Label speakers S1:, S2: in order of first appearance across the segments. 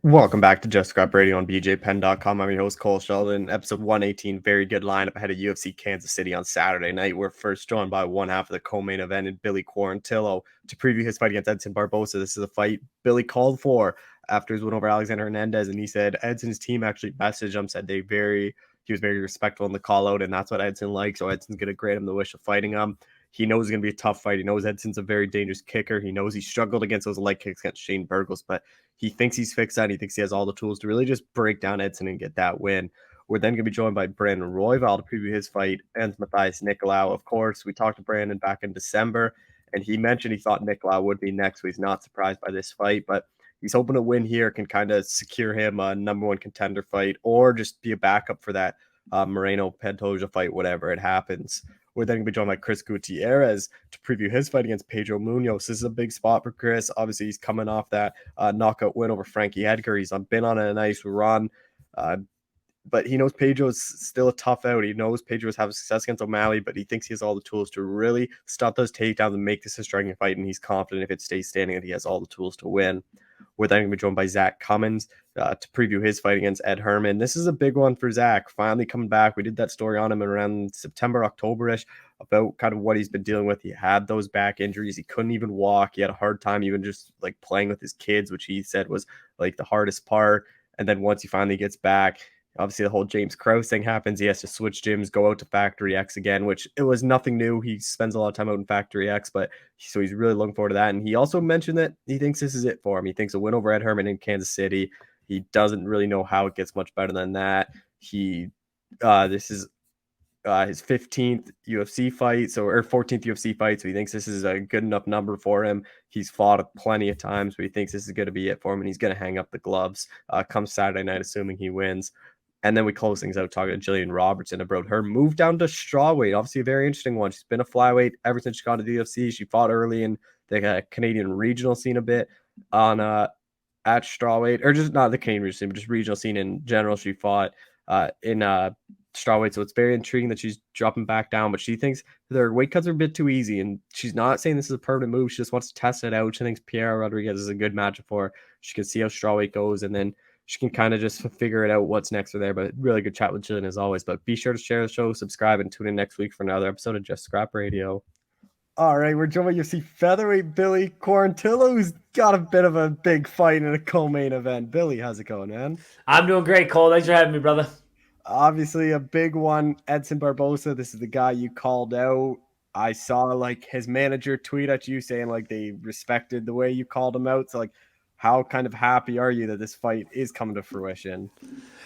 S1: Welcome back to Just Scrap Radio on BJPenn.com. I'm your host, Cole Sheldon. Episode 118, very good lineup ahead of UFC Kansas City on Saturday night. We're first joined by one half of the co-main event in Billy Quarantillo to preview his fight against Edson Barbosa. This is a fight Billy called for after his win over Alexander Hernandez, and he said Edson's team actually messaged him, said he was very respectful in the call out, and that's what Edson likes. So Edson's going to grant him the wish of fighting him. He knows it's going to be a tough fight. He knows Edson's a very dangerous kicker. He knows he struggled against those leg kicks against Shane Burgos, but he thinks he's fixed that. He thinks he has all the tools to really just break down Edson and get that win. We're then going to be joined by Brandon Royval to preview his fight against Matthias Nicolau. Of course, we talked to Brandon back in December, and he mentioned he thought Nicolau would be next, so he's not surprised by this fight, but he's hoping a win here can kind of secure him a number one contender fight or just be a backup for that Moreno-Pantoja fight, whatever it happens. We're then going to be joined by Chris Gutierrez to preview his fight against Pedro Munoz. This is a big spot for Chris. Obviously, he's coming off that knockout win over Frankie Edgar. He's been on a nice run, but he knows Pedro's still a tough out. He knows Pedro's having success against O'Malley, but he thinks he has all the tools to really stop those takedowns and make this a striking fight, and he's confident if it stays standing that he has all the tools to win. We're then going to be joined by Zach Cummings to preview his fight against Ed Herman. This is a big one for Zach, finally coming back. We did that story on him around September, October-ish about kind of what he's been dealing with. He had those back injuries. He couldn't even walk. He had a hard time even just like playing with his kids, which he said was like the hardest part. And then once he finally gets back, obviously the whole James Krause thing happens. He has to switch gyms, go out to Factory X again, which it was nothing new. He spends a lot of time out in Factory X, but so he's really looking forward to that. And he also mentioned that he thinks this is it for him. He thinks a win over Ed Herman in Kansas City. He doesn't really know how it gets much better than that. This is his 15th UFC fight, or 14th UFC fight, so he thinks this is a good enough number for him. He's fought plenty of times, but he thinks this is going to be it for him, and he's going to hang up the gloves come Saturday night, assuming he wins. And then we close things out talking to Gillian Robertson about her move down to strawweight. Obviously, a very interesting one. She's been a flyweight ever since she got to the UFC. She fought early in the Canadian regional scene a bit on at strawweight, or just not the Canadian regional scene, but just regional scene in general. She fought in strawweight, so it's very intriguing that she's dropping back down. But she thinks their weight cuts are a bit too easy, and she's not saying this is a permanent move. She just wants to test it out. She thinks Pierre Rodriguez is a good matchup for her. She can see how strawweight goes, and then she can kind of just figure it out what's next for there. But really good chat with Gillian as always. But be sure to share the show, subscribe, and tune in next week for another episode of Just Scrap Radio. All right, we're joined by UFC featherweight Billy Quarantillo, who's got a bit of a big fight in a co-main event. Billy, how's it going, man?
S2: I'm doing great, Cole. Thanks for having me, brother.
S1: Obviously, a big one, Edson Barbosa. This is the guy you called out. I saw like his manager tweet at you saying like they respected the way you called him out. So like, how kind of happy are you that this fight is coming to fruition?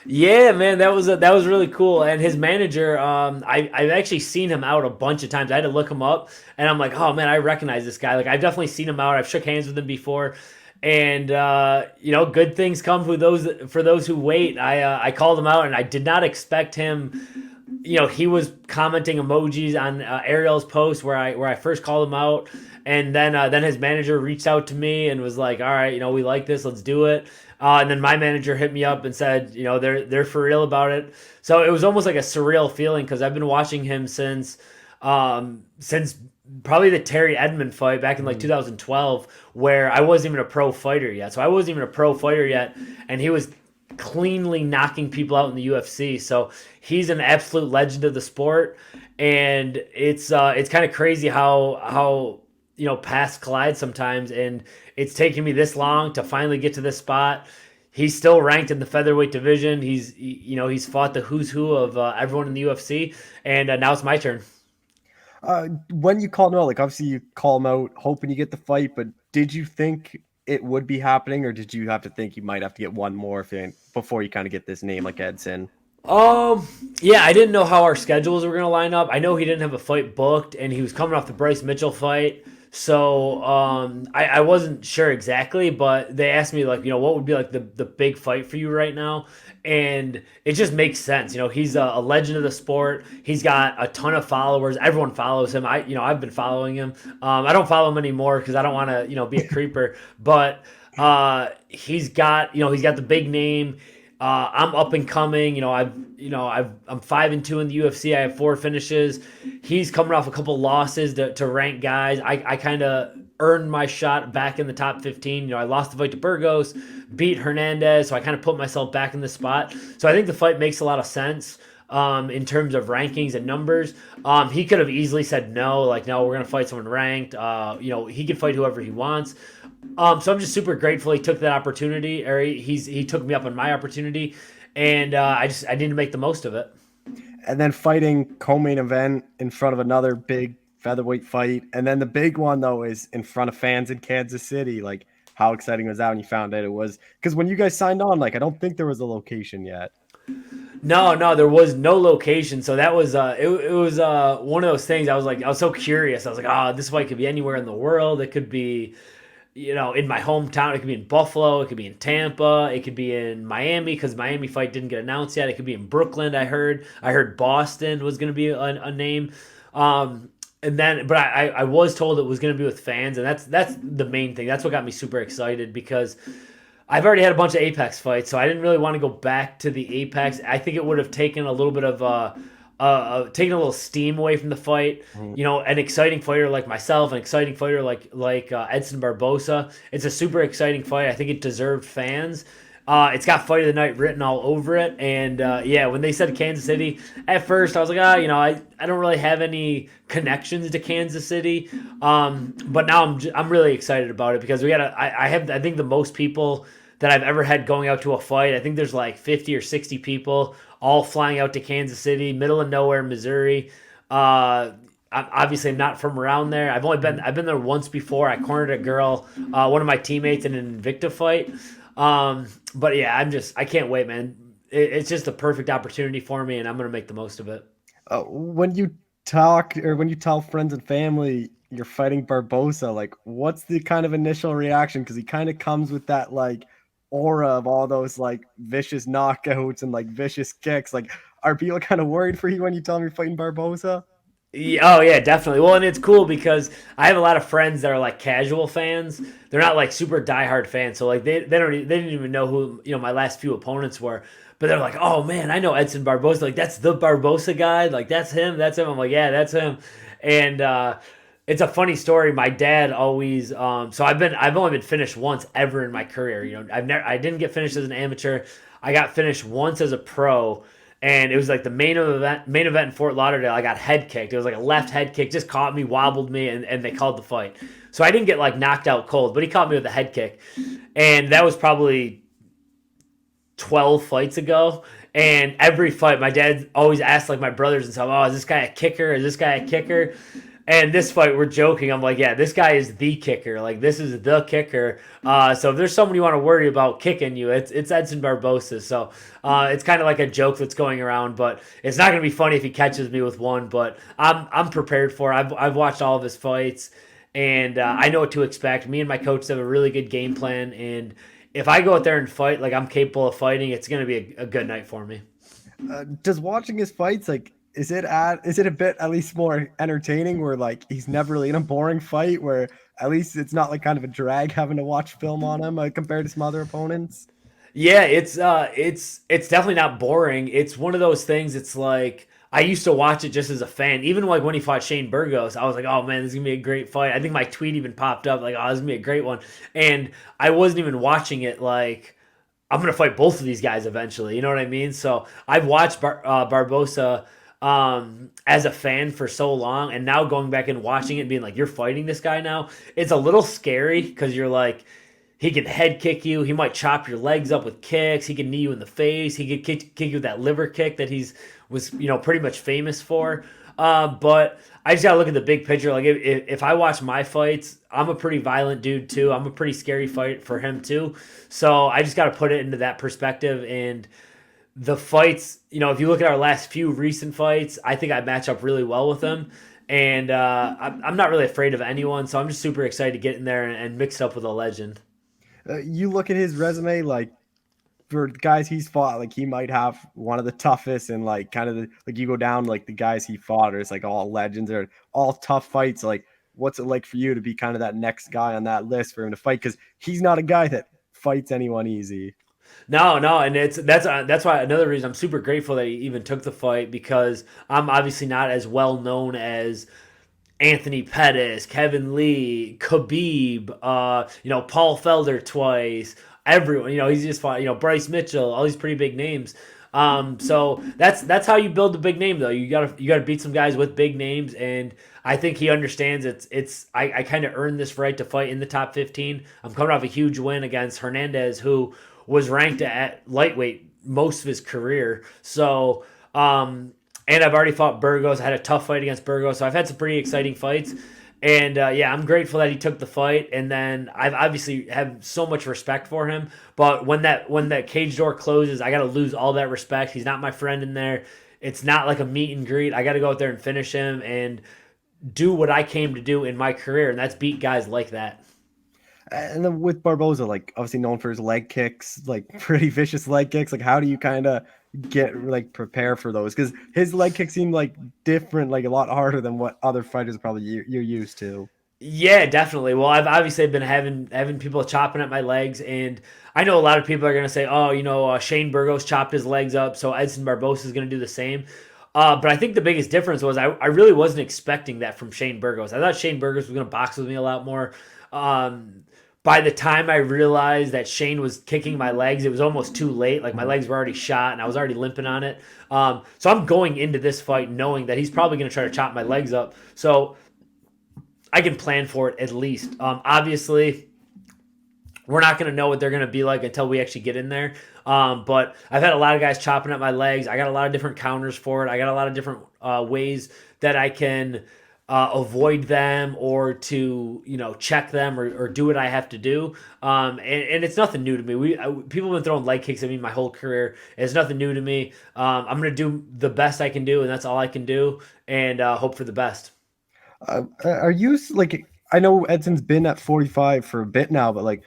S2: Yeah, man, that was really cool. And his manager, I've actually seen him out a bunch of times. I had to look him up, and I'm like, oh man, I recognize this guy. Like I've definitely seen him out. I've shook hands with him before, and good things come for those who wait. I called him out, and I did not expect him. He was commenting emojis on Ariel's post where I first called him out, and then his manager reached out to me and was like, all right, we like this, let's do it. And then my manager hit me up and said, they're for real about it. So it was almost like a surreal feeling because I've been watching him since probably the Terry Edmond fight back in like 2012, where I wasn't even a pro fighter yet. So I wasn't even a pro fighter yet, and he was cleanly knocking people out in the UFC. So he's an absolute legend of the sport, and it's kind of crazy how paths collide sometimes, and it's taken me this long to finally get to this spot. He's still ranked in the featherweight division. He's fought the who's who of everyone in the UFC, and now it's my turn.
S1: When you called him out, like obviously you call him out hoping you get the fight, but did you think it would be happening, or did you have to think you might have to get one more before you kind of get this name like Edson?
S2: Yeah, I didn't know how our schedules were gonna line up. I know he didn't have a fight booked, and he was coming off the Bryce Mitchell fight. So I wasn't sure exactly, but they asked me like, what would be like the big fight for you right now? And it just makes sense. He's a legend of the sport. He's got a ton of followers. Everyone follows him. I've been following him. I don't follow him anymore because I don't want to, be a creeper. But he's got the big name. I'm up and coming. I'm 5-2 in the UFC. I have 4 finishes. He's coming off a couple losses to ranked guys. I kind of earned my shot back in the top 15. I lost the fight to Burgos, beat Hernandez, so I kind of put myself back in the spot. So I think the fight makes a lot of sense. In terms of rankings and numbers, he could have easily said no, like no, we're gonna fight someone ranked. He can fight whoever he wants. So I'm just super grateful he took that opportunity, or he took me up on my opportunity, and I need to make the most of it.
S1: And then fighting co-main event in front of another big featherweight fight, and then the big one though is in front of fans in Kansas City. Like, how exciting was that when you found out it was? Because when you guys signed on, like, I don't think there was a location yet.
S2: No, there was no location, so that was it was one of those things. I was so curious. I was like, oh, this fight could be anywhere in the world. It could be in my hometown. It could be in Buffalo. It could be in Tampa. It could be in Miami because Miami fight didn't get announced yet. It could be in Brooklyn. I heard Boston was going to be a name. But I was told it was going to be with fans, and that's the main thing. That's what got me super excited because I've already had a bunch of Apex fights, so I didn't really want to go back to the Apex. I think it would have taken a little bit of taking a little steam away from the fight.
S1: Mhm.
S2: An exciting fighter like myself, an exciting fighter like Edson Barbosa. It's a super exciting fight. I think it deserved fans. It's got fight of the night written all over it, and yeah, when they said Kansas City, at first I was like, I don't really have any connections to Kansas City, but now I'm really excited about it because I think the most people that I've ever had going out to a fight. I think there's like 50 or 60 people all flying out to Kansas City, middle of nowhere, Missouri. Obviously, I'm not from around there. I've been there once before. I cornered a girl, one of my teammates in an Invicta fight. But yeah, I can't wait, man. It's just a perfect opportunity for me, and I'm gonna make the most of it.
S1: When you talk or when you tell friends and family you're fighting Barbosa, like, what's the kind of initial reaction? Because he kind of comes with that like aura of all those like vicious knockouts and like vicious kicks. Like, are people kind of worried for you when you tell them you're fighting Barbosa?
S2: Yeah, oh yeah, definitely. Well, and it's cool because I have a lot of friends that are like casual fans. They're not like super diehard fans, so like they didn't even know who my last few opponents were. But they're like, oh man, I know Edson Barbosa. Like that's the Barbosa guy. Like that's him. That's him. I'm like, yeah, that's him. And it's a funny story. My dad always. So I've only been finished once ever in my career. I didn't get finished as an amateur. I got finished once as a pro, and it was like the main event in Fort Lauderdale. I got head kicked. It was like a left head kick, just caught me, wobbled me, and they called the fight. So I didn't get like knocked out cold, but he caught me with a head kick, and that was probably 12 fights ago. And every fight, my dad always asked like my brothers and stuff, "Oh, is this guy a kicker? Is this guy a kicker?" And this fight, we're joking. I'm like, yeah, this guy is the kicker. Like, this is the kicker. So if there's someone you want to worry about kicking you, it's Edson Barbosa. So it's kind of like a joke that's going around, but it's not going to be funny if he catches me with one. But I'm prepared for it. I've watched all of his fights, and I know what to expect. Me and my coach have a really good game plan, and if I go out there and fight like I'm capable of fighting, it's going to be a good night for me.
S1: Does watching his fights like is it a bit at least more entertaining where like he's never really in a boring fight where at least it's not like kind of a drag having to watch film on him compared to some other opponents?
S2: Yeah, it's definitely not boring. It's one of those things. It's like I used to watch it just as a fan. Even like when he fought Shane Burgos, I was like, "Oh man, this is gonna be a great fight." I think my tweet even popped up like, "Oh, this is gonna be a great one." And I wasn't even watching it like I'm gonna fight both of these guys eventually. You know what I mean? So I've watched Barbosa as a fan for so long, and now going back and watching it, and being like, "You're fighting this guy now." It's a little scary because you're like he can head kick you. He might chop your legs up with kicks. He can knee you in the face. He could kick you with that liver kick that he's was pretty much famous for. But I just gotta look at the big picture. Like if I watch my fights, I'm a pretty violent dude too. I'm a pretty scary fight for him too. So I just gotta put it into that perspective. And the fights, if you look at our last few recent fights, I think I match up really well with him. And I'm not really afraid of anyone, so I'm just super excited to get in there and mix it up with a legend.
S1: You look at his resume, like for guys he's fought, like he might have one of the toughest and like kind of like you go down like the guys he fought, or it's like all legends or all tough fights. Like, what's it like for you to be kind of that next guy on that list for him to fight? Because he's not a guy that fights anyone easy.
S2: No, no, and that's why another reason I'm super grateful that he even took the fight because I'm obviously not as well known as Anthony Pettis, Kevin Lee, Khabib, Paul Felder twice. Everyone, he's just fought, Bryce Mitchell, all these pretty big names. So that's how you build a big name, though. You gotta beat some guys with big names, and I think he understands I kind of earned this right to fight in the top 15. I'm coming off a huge win against Hernandez, who was ranked at lightweight most of his career. So and I've already fought Burgos. I had a tough fight against Burgos, so I've had some pretty exciting fights. And yeah, I'm grateful that he took the fight. And then I've obviously have so much respect for him. But when that cage door closes, I got to lose all that respect. He's not my friend in there. It's not like a meet and greet. I got to go out there and finish him and do what I came to do in my career, and that's beat guys like that.
S1: And then with Barboza, like obviously known for his leg kicks, like pretty vicious leg kicks. Like how do you kind of get like prepare for those? Because his leg kicks seem like different, like a lot harder than what other fighters probably you're used to.
S2: Yeah, definitely. Well, I've obviously been having people chopping at my legs, and I know a lot of people are gonna say, "Oh, Shane Burgos chopped his legs up, so Edson Barbosa is gonna do the same." But I think the biggest difference was I really wasn't expecting that from Shane Burgos. I thought Shane Burgos was gonna box with me a lot more. Um, by the time I realized that Shane was kicking my legs, it was almost too late. Like my legs were already shot, and I was already limping on it. So I'm going into this fight knowing that he's probably gonna try to chop my legs up. So I can plan for it at least. Obviously, we're not going to know what they're going to be like until we actually get in there. But I've had a lot of guys chopping at my legs. I got a lot of different counters for it. I got a lot of different ways that I can avoid them or to check them or do what I have to do. And it's nothing new to me. People have been throwing leg kicks at me my whole career. It's nothing new to me. I'm going to do the best I can do, and that's all I can do, and hope for the best.
S1: Are you like? I know Edson's been at 45 for a bit now, but like,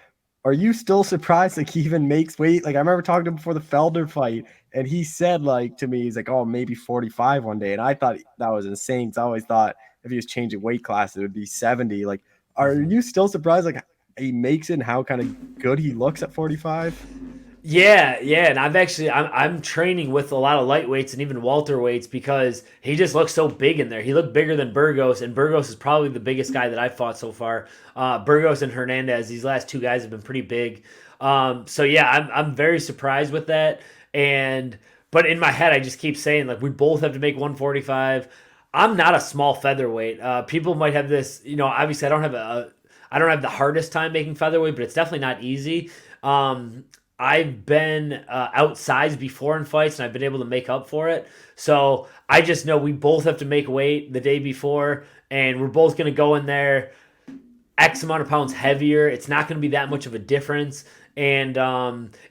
S1: are you still surprised like he even makes weight? Like I remember talking to him before the Felder fight, and he said like to me, he's like, "Oh, maybe 45 one day," and I thought that was insane. So I always thought if he was changing weight class, it would be 70. Like, are you still surprised like he makes it and how kind of good he looks at 45?
S2: Yeah, yeah, and I'm training with a lot of lightweights and even welterweights because he just looks so big in there. He looked bigger than Burgos, and Burgos is probably the biggest guy that I've fought so far. Burgos and Hernandez, these last two guys have been pretty big. So yeah, I'm very surprised with that. And but in my head, I just keep saying like we both have to make 145. I'm not a small featherweight. People might have this, obviously I don't have the hardest time making featherweight, but it's definitely not easy. I've been outsized before in fights, and I've been able to make up for it. So I just know we both have to make weight the day before, and we're both going to go in there X amount of pounds heavier. It's not going to be that much of a difference. And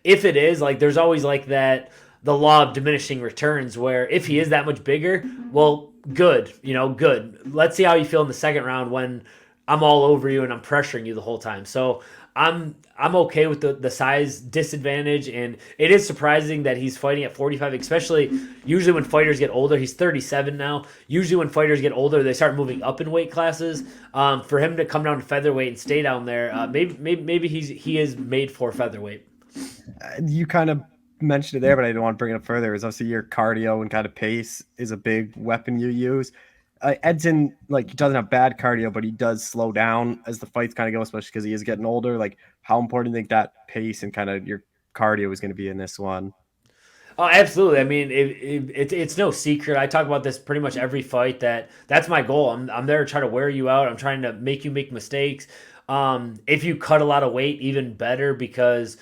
S2: if it is, like, there's always like that the law of diminishing returns, where if he is that much bigger, well, good, good. Let's see how you feel in the second round when I'm all over you and I'm pressuring you the whole time. So I'm okay with the size disadvantage, and it is surprising that he's fighting at 45. Especially usually when fighters get older, he's 37 now. Usually when fighters get older, they start moving up in weight classes. For him to come down to featherweight and stay down there, maybe he is made for featherweight.
S1: You kind of mentioned it there, but I don't want to bring it up further. Is obviously your cardio and kind of pace is a big weapon you use. Edson, like he doesn't have bad cardio, but he does slow down as the fights kind of go, especially because he is getting older. Like, how important do you think that pace and kind of your cardio is going to be in this one?
S2: Oh, absolutely. I mean, it's no secret. I talk about this pretty much every fight. That's my goal. I'm there to try to wear you out. I'm trying to make you make mistakes. If you cut a lot of weight, even better because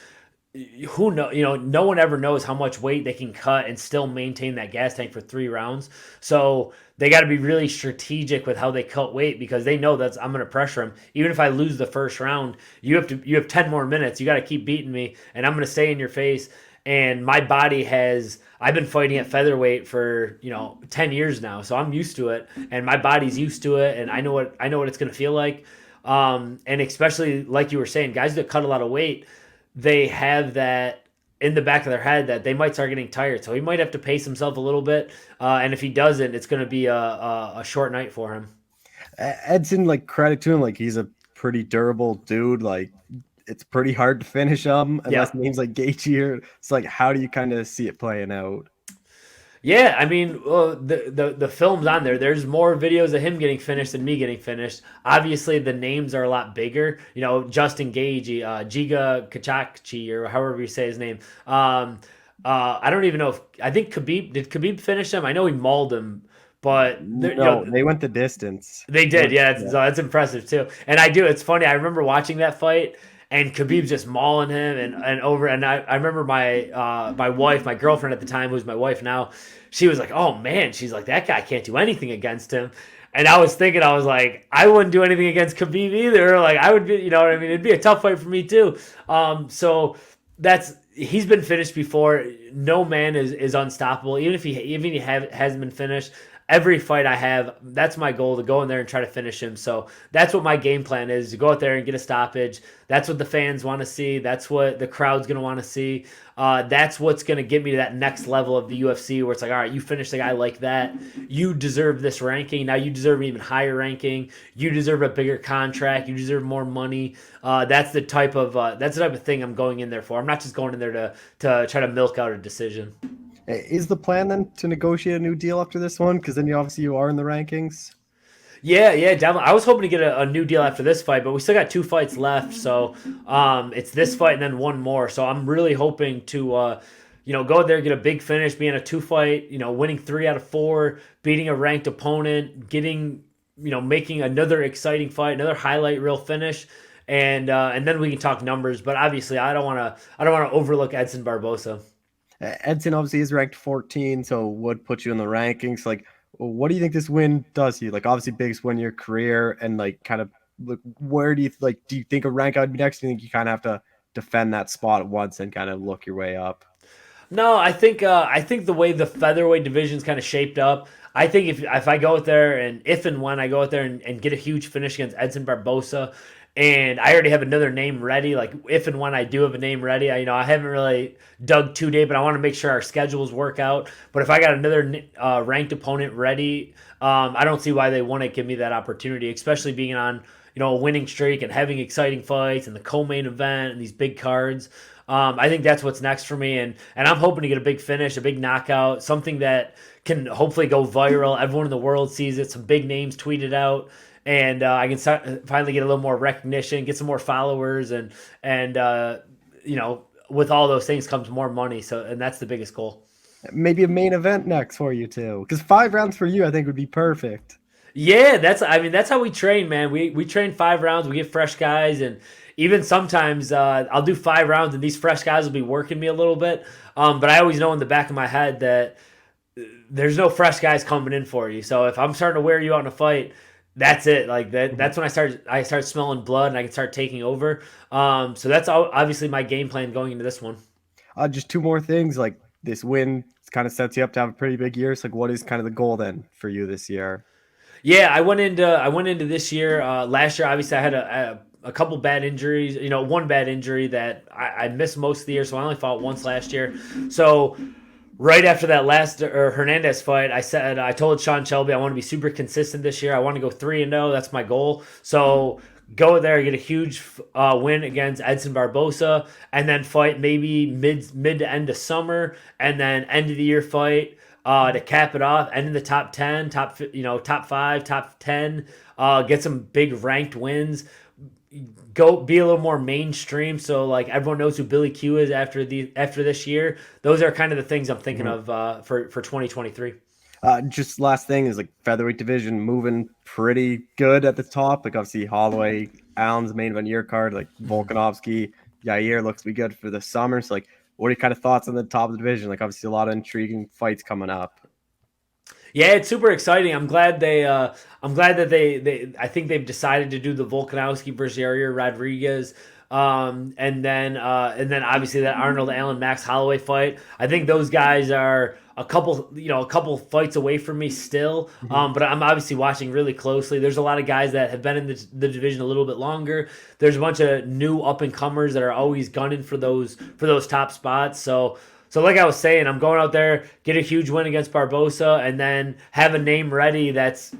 S2: who know no one ever knows how much weight they can cut and still maintain that gas tank for 3 rounds. So they got to be really strategic with how they cut weight because they know that's I'm going to pressure them. Even if I lose the first round, you have 10 more minutes. You got to keep beating me, and I'm going to stay in your face. And my body has I've been fighting at featherweight for 10 years now, so I'm used to it, and my body's used to it, and I know what it's going to feel like. And especially like you were saying, guys that cut a lot of weight, they have that in the back of their head that they might start getting tired. So he might have to pace himself a little bit. And if he doesn't, it's going to be a short night for him.
S1: Edson, like credit to him, like he's a pretty durable dude. Like, it's pretty hard to finish them
S2: Yeah.
S1: unless names like Gaethje or it's like how do you kind of see it playing out?
S2: Yeah, I mean, the film's on there. There's more videos of him getting finished than me getting finished. Obviously, the names are a lot bigger. You know, Justin Gage, Giga Kachakchi, or however you say his name. I don't even know if I think Khabib finish him? I know he mauled him, but
S1: No, they went the distance.
S2: they
S1: They
S2: did.
S1: went,
S2: Yeah,
S1: yeah.
S2: that's impressive too. And I do. It's funny. I remember watching that fight. And Khabib's just mauling him and over. And I remember my wife, my girlfriend at the time, who's my wife now, she was like, "Oh man," she's like, "That guy can't do anything against him." And I was thinking, I was like, I wouldn't do anything against Khabib either. Like I would be, you know what I mean? It'd be a tough fight for me too. So that's he's been finished before. No man is unstoppable. Even if hasn't been finished. Every fight I have, that's my goal to go in there and try to finish him. So that's what my game plan is to go out there and get a stoppage. That's what the fans want to see. That's what the crowd's going to want to see. That's what's going to get me to that next level of the UFC where it's like, all right, you finished a guy like that. You deserve this ranking. Now you deserve an even higher ranking. You deserve a bigger contract. You deserve more money. That's the type of thing I'm going in there for. I'm not just going in there to try to milk out a decision.
S1: Is the plan then to negotiate a new deal after this one? Because then you are in the rankings.
S2: Yeah, definitely. I was hoping to get a new deal after this fight, but we still got two fights left. So it's this fight and then one more. So I'm really hoping to, go out there, get a big finish, be in a two fight, winning 3 out of 4, beating a ranked opponent, getting, making another exciting fight, another highlight reel finish. And then we can talk numbers, but obviously I don't want to overlook Edson Barbosa.
S1: Edson obviously is ranked 14, so would put you in the rankings. Like, what do you think this win does to you? Like, obviously, biggest win in your career, and like, kind of, like, where do you like? Do you think a rank would be next? Do you think you kind of have to defend that spot once and kind of look your way up?
S2: No, I think the way the featherweight division's kind of shaped up, I think if I go out there and if and when I go out there and get a huge finish against Edson Barbosa, and I already have another name ready, like if and when I do have a name ready, I haven't really dug too deep, but I want to make sure our schedules work out. But if I got another ranked opponent ready, I don't see why they wouldn't give me that opportunity, especially being on a winning streak and having exciting fights and the co-main event and these big cards. I think that's what's next for me, and I'm hoping to get a big finish, a big knockout, something that can hopefully go viral. Everyone in the world sees it. Some big names tweeted out, and I can finally get a little more recognition, get some more followers, and with all those things comes more money. So, and that's the biggest goal.
S1: Maybe a main event next for you too, because 5 rounds for you, I think, would be perfect.
S2: Yeah, that's how we train, man. We train 5 rounds. We get fresh guys, and even sometimes I'll do 5 rounds, and these fresh guys will be working me a little bit. But I always know in the back of my head that there's no fresh guys coming in for you. So if I'm starting to wear you out in a fight, that's it. Like that. That's when I start smelling blood, and I can start taking over. So that's obviously my game plan going into this one.
S1: Just two more things. Like this win kind of sets you up to have a pretty big year. So, like, what is kind of the goal then for you this year?
S2: Yeah, I went into this year. Last year, obviously, I had a couple bad injuries. One bad injury that I missed most of the year, so I only fought once last year. So right after that last Hernandez fight, I told Sean Shelby I want to be super consistent this year. I want to go 3-0. That's my goal. So go there, get a huge win against Edson Barbosa, and then fight maybe mid to end of summer, and then end of the year fight to cap it off, end in the top 10, top 5, top 10, get some big ranked wins, go be a little more mainstream, so like everyone knows who Billy Q is after this year. Those are kind of the things I'm thinking of for 2023.
S1: Just last thing is like featherweight division moving pretty good at the top. Like obviously Holloway, Allen's main event year card, like Volkanovski, Yair looks to be good for the summer. So like, what are your kind of thoughts on the top of the division? Like obviously a lot of intriguing fights coming up.
S2: Yeah, it's super exciting. I'm glad that they I think they've decided to do the Volkanovski versus Yair Rodriguez. And then obviously that Arnold Allen Max Holloway fight. I think those guys are a couple fights away from me still.
S1: Mhm.
S2: But I'm obviously watching really closely. There's a lot of guys that have been in the division a little bit longer. There's a bunch of new up and comers that are always gunning for those top spots. So like I was saying, I'm going out there, get a huge win against Barbosa, and then have a name ready that's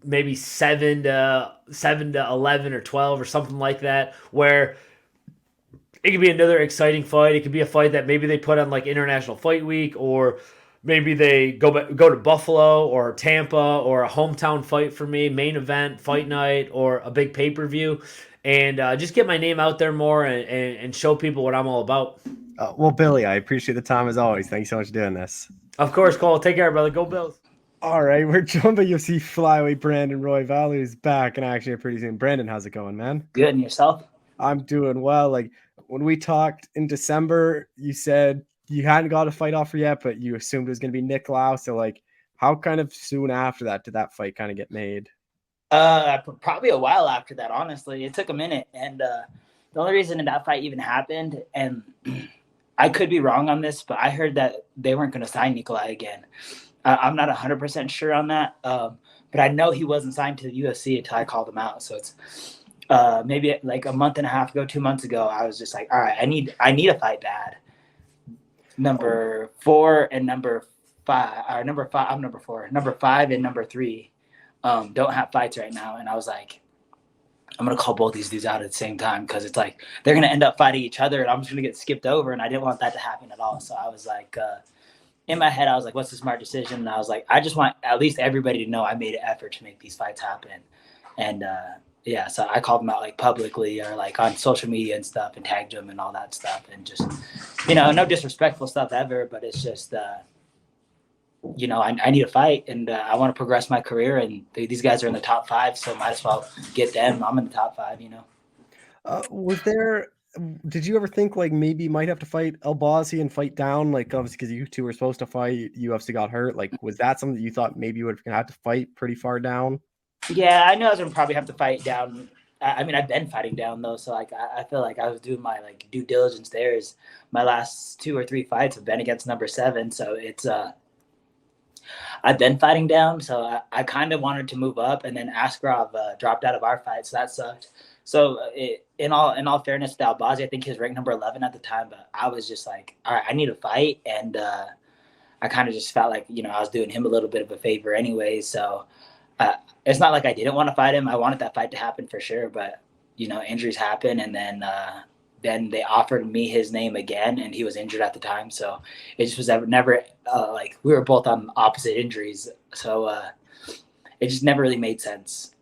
S2: maybe 7 to 11 or 12 or something like that, where it could be another exciting fight. It could be a fight that maybe they put on like International Fight Week, or maybe they go to Buffalo or Tampa, or a hometown fight for me, main event, fight night, or a big pay per view, and just get my name out there more, and show people what I'm all about.
S1: Well, Billy, I appreciate the time as always. Thanks so much for doing this.
S2: Of course, Cole. Take care, brother. Go Bills.
S1: All right, we're joined by UFC flyweight Brandon Royval, who's back and actually pretty soon. Brandon, how's it going, man?
S3: Good, and yourself?
S1: I'm doing well. Like when we talked in December, you said you hadn't got a fight offer yet, but you assumed it was going to be Nick Lau. So like, how kind of soon after that did that fight kind of get made?
S3: Probably a while after that, honestly. It took a minute, and the only reason that fight even happened, and I could be wrong on this, but I heard that they weren't going to sign Nikolai again. I'm not 100% sure on that, but I know he wasn't signed to the UFC until I called him out. So it's maybe like a month and a half ago, 2 months ago, I was just like, all right, I need a fight bad. Number 4 and number 5, or number 5, I'm number 4. Number 5 and number 3 don't have fights right now. And I was like, I'm going to call both these dudes out at the same time, because it's like they're going to end up fighting each other and I'm just going to get skipped over. And I didn't want that to happen at all. So I was like, in my head, I was like, what's the smart decision? And I was like, I just want at least everybody to know I made an effort to make these fights happen. And yeah, so I called them out like publicly or like on social media and stuff, and tagged them and all that stuff. And just, no disrespectful stuff ever, but it's just, I need a fight, and I want to progress my career. And these guys are in the top 5, so might as well get them. I'm in the top 5,
S1: Did you ever think like maybe you might have to fight Albazi and fight down, like obviously because you two were supposed to fight, UFC got hurt? Like, was that something that you thought maybe you would have had to fight pretty far down?
S3: Yeah, I knew I was gonna probably have to fight down. I mean, I've been fighting down though, so like I feel like I was doing my like due diligence there. Is my last 2 or 3 fights have been against number 7, so it's I've been fighting down, so I kind of wanted to move up, and then Askarov dropped out of our fight, so that sucked. So in all fairness to Albazi, I think he was ranked number 11 at the time, but I was just like, all right, I need a fight, and I kind of just felt like I was doing him a little bit of a favor anyway. So it's not like I didn't want to fight him. I wanted that fight to happen for sure, but injuries happen, and then they offered me his name again, and he was injured at the time, so it just was never like we were both on opposite injuries, so it just never really made sense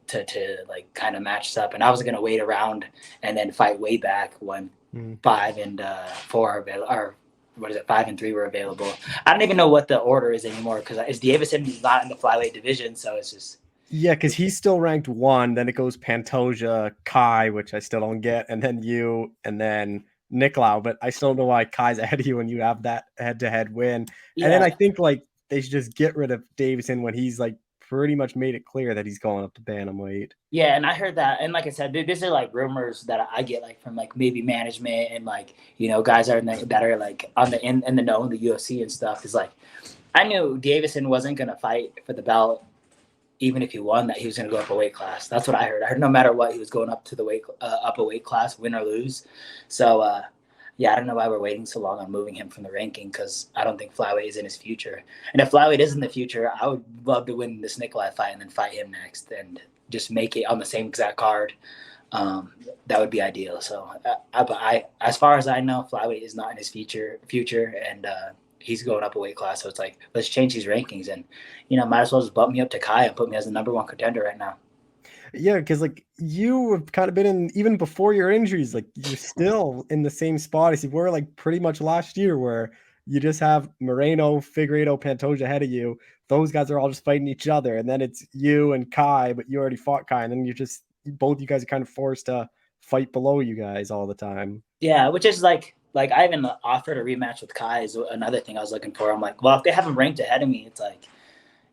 S3: to like kind of match up. And I was gonna wait around and then fight way back when 5 and 4 or what is it, 5 and 3 were available. I don't even know what the order is anymore, because it's Davison. He's not in the flyweight division, so it's just.
S1: Yeah, because he's still ranked 1. Then it goes Pantoja, Kai, which I still don't get, and then you, and then Nicolau. But I still don't know why Kai's ahead of you when you have that head-to-head win. Yeah. And then I think like they should just get rid of Davison when he's like pretty much made it clear that he's going up to bantamweight.
S3: Yeah, and I heard that, and like I said, these are like rumors that I get like from like maybe management and like guys that are like on the in the know in the UFC and stuff. Is like I knew Davison wasn't gonna fight for the belt. Even if he won, that he was going to go up a weight class. That's what I heard. I heard no matter what, he was going up to the up a weight class, win or lose. So, yeah, I don't know why we're waiting so long on moving him from the ranking, because I don't think flyweight is in his future. And if flyweight is in the future, I would love to win this Nikolai fight and then fight him next and just make it on the same exact card. That would be ideal. So, as far as I know, flyweight is not in his future, and he's going up a weight class. So it's like, let's change these rankings, and might as well just bump me up to Kai and put me as the number 1 contender right now.
S1: Yeah, because like you have kind of been in, even before your injuries, like you're still in the same spot as you were like pretty much last year, where you just have Moreno, Figueiredo, Pantoja ahead of you. Those guys are all just fighting each other, and then it's you and Kai, but you already fought Kai, and then both you guys are kind of forced to fight below you guys all the time.
S3: Yeah, which is like I even offered a rematch with Kai is another thing I was looking for. I'm like, well, if they have him ranked ahead of me, it's like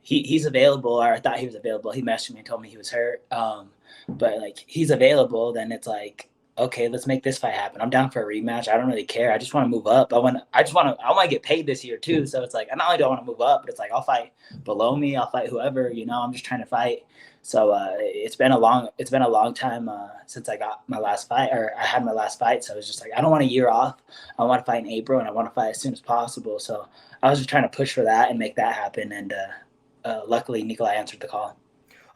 S3: he's available, or I thought he was available. He messaged me and told me he was hurt. But like he's available, then it's like, okay, let's make this fight happen. I'm down for a rematch. I don't really care. I just want to move up. I want to get paid this year too. So it's like, not only do I want to move up, but it's like I'll fight below me. I'll fight whoever. I'm just trying to fight. So it's been a long time since I got my last fight, or I had my last fight. So it's just like I don't want a year off. I want to fight in April, and I want to fight as soon as possible. So I was just trying to push for that and make that happen. And luckily, Nikolai answered the call.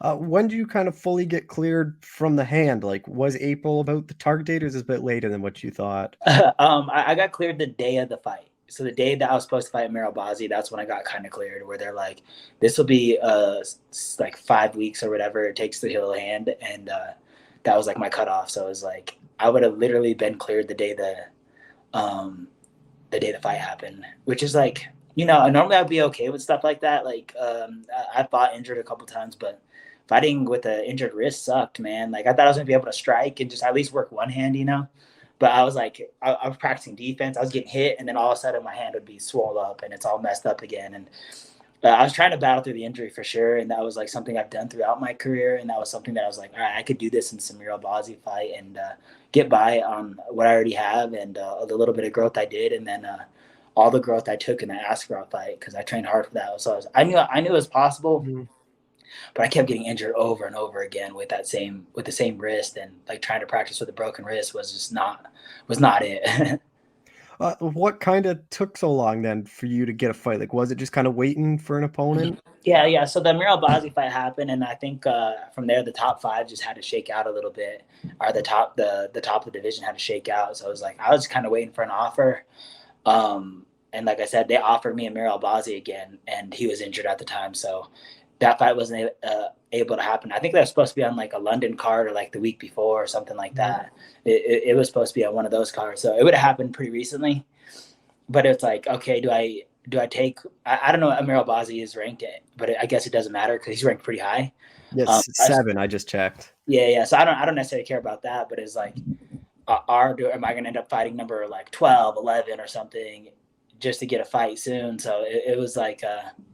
S1: When do you kind of fully get cleared from the hand? Like, was April about the target date, or is this a bit later than what you thought?
S3: I got cleared the day of the fight. So the day that I was supposed to fight Meryl Bazzi, that's when I got kind of cleared. Where they're like, "This will be like 5 weeks or whatever it takes to heal a hand," and that was like my cutoff. So it was like I would have literally been cleared the day the fight happened, which is like, normally I'd be okay with stuff like that. Like I fought injured a couple times, but fighting with an injured wrist sucked, man. Like I thought I was gonna be able to strike and just at least work one hand, But I was like, I was practicing defense. I was getting hit, and then all of a sudden my hand would be swollen up, and it's all messed up again. And I was trying to battle through the injury for sure, and that was like something I've done throughout my career, and that was something that I was like, all right, I could do this in Samir Albazi fight and get by on what I already have and the little bit of growth I did, and then all the growth I took in the Askarov fight because I trained hard for that. So I knew it was possible, but I kept getting injured over and over again with the same wrist, and like trying to practice with a broken wrist was not it.
S1: What kind of took so long then for you to get a fight? Like, was it just kind of waiting for an opponent?
S3: Yeah. So the Meryl Bazzi fight happened, and I think from there the top five just had to shake out a little bit, or the top of the division had to shake out. So it was like I was kind of waiting for an offer, and like I said, they offered me a Meryl Bazzi again, and he was injured at the time, so that fight wasn't able to happen. I think that was supposed to be on like a London card or like the week before or something like that. It was supposed to be on one of those cards, so it would have happened pretty recently. But it's like, okay, do I take? I don't know what Amir Albazi is ranked at, but I guess it doesn't matter because he's ranked pretty high.
S1: Yes, 7. I just checked.
S3: Yeah. So I don't necessarily care about that, but it's like, am I going to end up fighting number like 12, 11 or something just to get a fight soon? So it was like,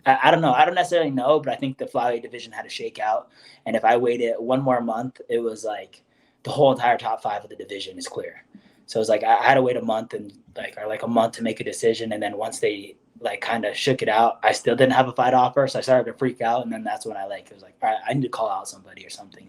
S3: I don't know. I don't necessarily know, but I think the flyweight division had to shake out. And if I waited one more month, it was like the whole entire top 5 of the division is clear. So it's like I had to wait a month or a month to make a decision. And then once they like kind of shook it out, I still didn't have a fight offer. So I started to freak out. And then that's when it was like, all right, I need to call out somebody or something,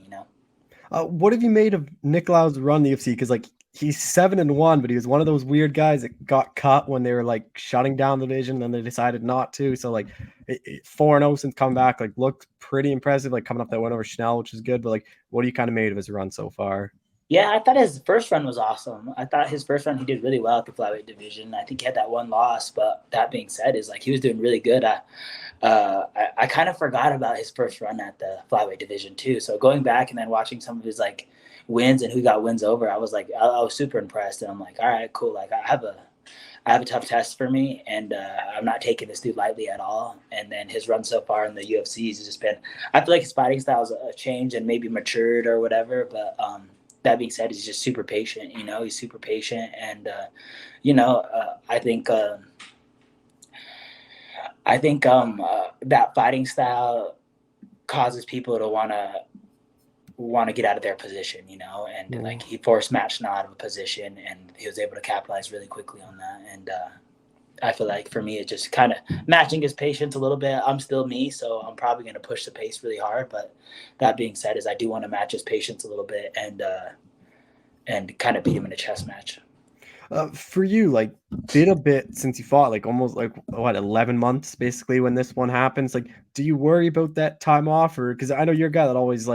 S1: What have you made of Nikolau's run the UFC? Because like he's 7-1, but he was one of those weird guys that got cut when they were like shutting down the division, and then they decided not to. So like 4-0 since coming back, like looked pretty impressive. Like coming up that win over Schnell, which is good. But like, what are you kind of made of his run so far?
S3: Yeah, I thought his first run was awesome. I thought his first run he did really well at the flyweight division. I think he had that one loss, but that being said, is like he was doing really good. I kind of forgot about his first run at the flyweight division too. So going back and then watching some of his like wins and who got wins over, I was like, I was super impressed, and I'm like, all right, cool. Like I have a tough test for me, and I'm not taking this dude lightly at all. And then his run so far in the UFC has just been, I feel like his fighting style's changed and maybe matured or whatever, but that being said, he's just super patient. He's super patient, and I think that fighting style causes people to want to get out of their position, and like he forced Matt Schnell out of a position, and he was able to capitalize really quickly on that. And I feel like for me, it's just kind of matching his patience a little bit. I'm still me, so I'm probably going to push the pace really hard. But that being said, is I do want to match his patience a little bit and kind of beat him in a chess match.
S1: For you, like, been a bit since you fought, like almost like what 11 months basically when this one happens. Like, do you worry about that time off, or because I know you're a guy that always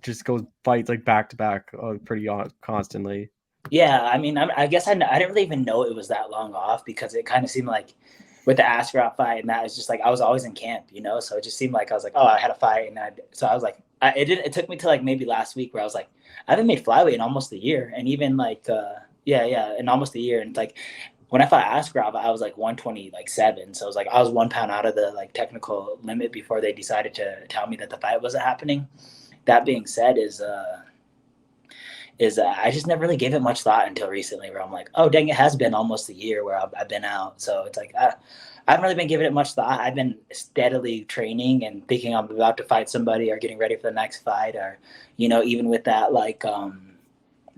S1: just goes fights like back to back pretty constantly.
S3: Yeah, I mean, I guess I didn't really even know it was that long off because it kind of seemed like with the Askarov fight, and that was just like I was always in camp, so it just seemed like I was like, oh, I had a fight, and so I was like, it took me to like maybe last week where I was like, I haven't made flyweight in almost a year, and even like in almost a year, and like when I fought Askarov, I was like 127, so it was like I was 1 pound out of the like technical limit before they decided to tell me that the fight wasn't happening. That being said, is I just never really gave it much thought until recently, where I'm like, oh, dang, it has been almost a year where I've been out. So it's like, I haven't really been giving it much thought. I've been steadily training and thinking I'm about to fight somebody or getting ready for the next fight, or, even with that, like,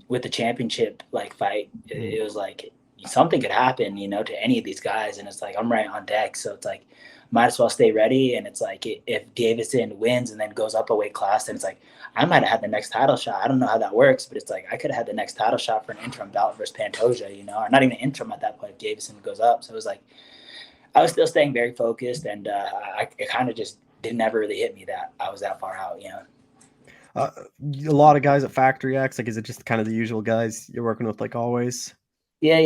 S3: with the championship, like, fight, it was like something could happen, to any of these guys. And it's like, I'm right on deck. So it's like, might as well stay ready. And it's like, if Davison wins and then goes up a weight class, then it's like, I might have had the next title shot. I don't know how that works, but it's like I could have had the next title shot for an interim bout versus Pantoja, or not even an interim at that point if Davison goes up. So it was like I was still staying very focused, and I kind of just didn't ever really hit me that I was that far out.
S1: A lot of guys at Factory X, like, is it just kind of the usual guys you're working with, like always?
S3: Yeah.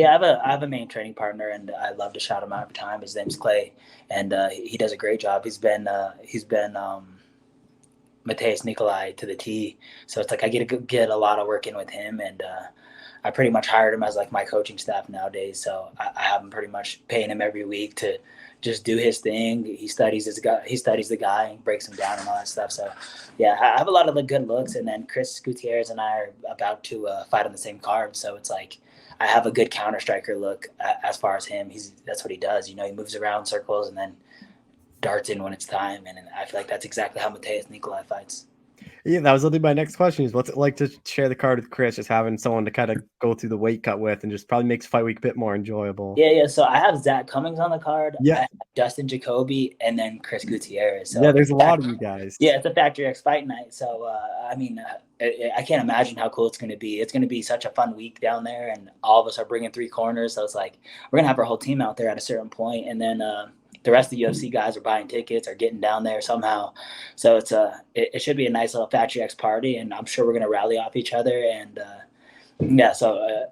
S3: I have a main training partner, and I love to shout him out every time. His name's Clay, and he does a great job. He's been Mateus Nikolai to the T. So it's like I get a lot of work in with him, and I pretty much hired him as like my coaching staff nowadays. So I have him pretty much paying him every week to just do his thing. He studies the guy and breaks him down and all that stuff. So yeah, I have a lot of good looks. And then Chris Gutierrez and I are about to fight on the same card. So it's like I have a good counter striker look as far as him. That's what he does. He moves around circles and then darts in when it's time, and I feel like that's exactly how Mateus Nikolai fights.
S1: Yeah, that was literally my next question is what's it like to share the card with Chris, just having someone to kind of go through the weight cut with and just probably makes fight week a bit more enjoyable.
S3: Yeah. So I have Zach Cummings on the card.
S1: Yeah.
S3: I have Dustin Jacoby, and then Chris Gutierrez. So
S1: yeah, there's a lot of you guys.
S3: Yeah, it's a Factory X fight night. So I can't imagine how cool it's going to be. It's going to be such a fun week down there, and all of us are bringing 3 corners. So it's like we're gonna have our whole team out there at a certain point, and then the rest of the UFC guys are buying tickets or getting down there somehow. So it should be a nice little Factory X party, and I'm sure we're gonna rally off each other. And yeah, so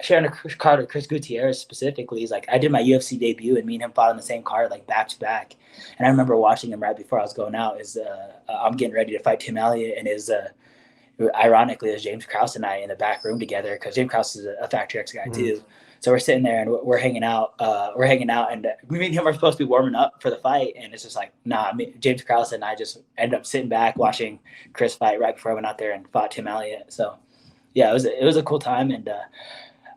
S3: sharing a card with Chris Gutierrez specifically is like I did my UFC debut, and me and him fought on the same card like back to back. And I remember watching him right before I was going out. I'm getting ready to fight Tim Elliott, and ironically, it was James Krause and I in the back room together because James Krause is a Factory X guy too. So we're sitting there and we're hanging out. And me and him are supposed to be warming up for the fight, and it's just like, James Krause and I just ended up sitting back watching Chris fight right before I went out there and fought Tim Elliott. So yeah, it was a cool time, and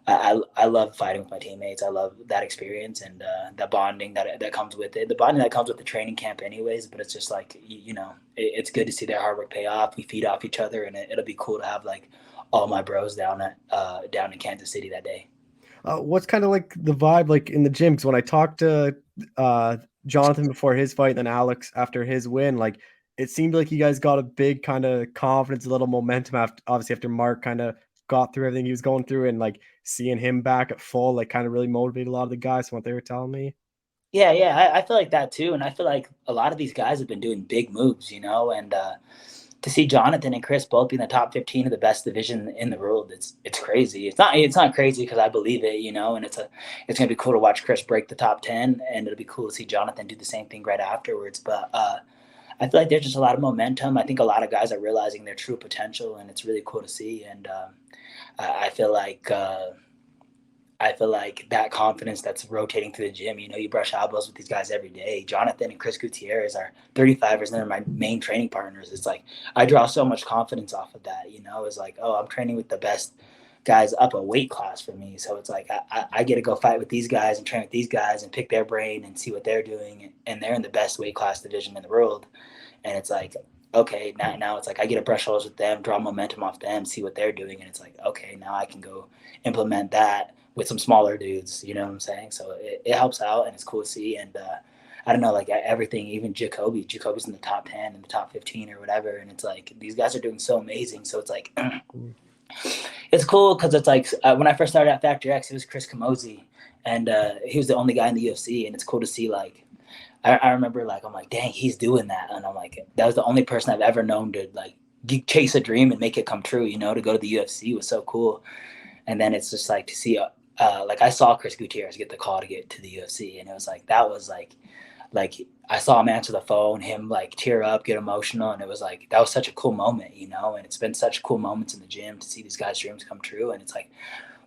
S3: I love fighting with my teammates. I love that experience and the bonding that comes with it. The bonding that comes with the training camp, anyways. But it's just like it's good to see their hard work pay off. We feed off each other, and it'll be cool to have like all my bros down in Kansas City that day.
S1: What's kind of like the vibe like in the gym? Because when I talked to Jonathan before his fight and then Alex after his win, like it seemed like you guys got a big kind of confidence, a little momentum after Mark kind of got through everything he was going through, and like seeing him back at full, like kind of really motivated a lot of the guys from what they were telling me.
S3: Yeah, I feel like that too, and I feel like a lot of these guys have been doing big moves, and to see Jonathan and Chris both be in the top 15 of the best division in the world, it's crazy. It's not crazy because I believe it, and it's gonna be cool to watch Chris break the top 10, and it'll be cool to see Jonathan do the same thing right afterwards. But I feel like there's just a lot of momentum. I think a lot of guys are realizing their true potential, and it's really cool to see. And I feel like that confidence that's rotating through the gym. You brush elbows with these guys every day. Jonathan and Chris Gutierrez are 35ers, and they're my main training partners. It's like I draw so much confidence off of that. It's like, oh, I'm training with the best guys up a weight class for me. So it's like I get to go fight with these guys and train with these guys and pick their brain and see what they're doing. And they're in the best weight class division in the world. And it's like, okay, now it's like I get to brush shoulders with them, draw momentum off them, see what they're doing. And it's like, okay, now I can go implement that with some smaller dudes, you know what I'm saying? So it helps out, and it's cool to see. And I don't know, like everything, even Jacoby's in the top 10 and the top 15 or whatever. And it's like, these guys are doing so amazing. So it's like, it's cool because it's like when I first started at Factory X, it was Chris Camozzi, and he was the only guy in the UFC. And it's cool to see, like, I remember, like, I'm like, dang, he's doing that. And I'm like, that was the only person I've ever known to, like, chase a dream and make it come true, to go to the UFC was so cool. And then it's just like to see, like, I saw Chris Gutierrez get the call to get to the UFC. And it was like, that was like I saw him answer the phone, him like tear up, get emotional. And it was like, that was such a cool moment, and it's been such cool moments in the gym to see these guys' dreams come true. And it's like,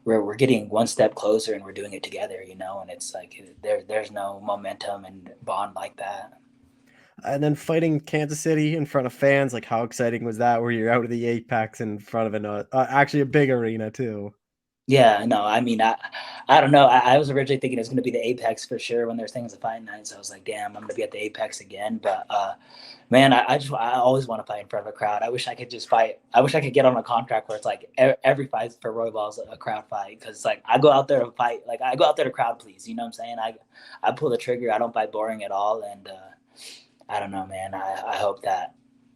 S3: we're getting one step closer and we're doing it together, and it's like there's no momentum and bond like that.
S1: And then fighting Kansas City in front of fans, like how exciting was that? Where you're out of the Apex in front of actually a big arena too.
S3: Yeah, no, I mean, I don't know. I was originally thinking it was going to be the Apex for sure when there's things to fight night. So I was like, damn, I'm going to be at the Apex again. But man, I always want to fight in front of a crowd. I wish I could just fight. I wish I could get on a contract where it's like every fight for Royval is a crowd fight, because it's like I go out there to fight. Like I go out there to crowd please. You know what I'm saying? I pull the trigger. I don't fight boring at all. And I don't know, man. I hope that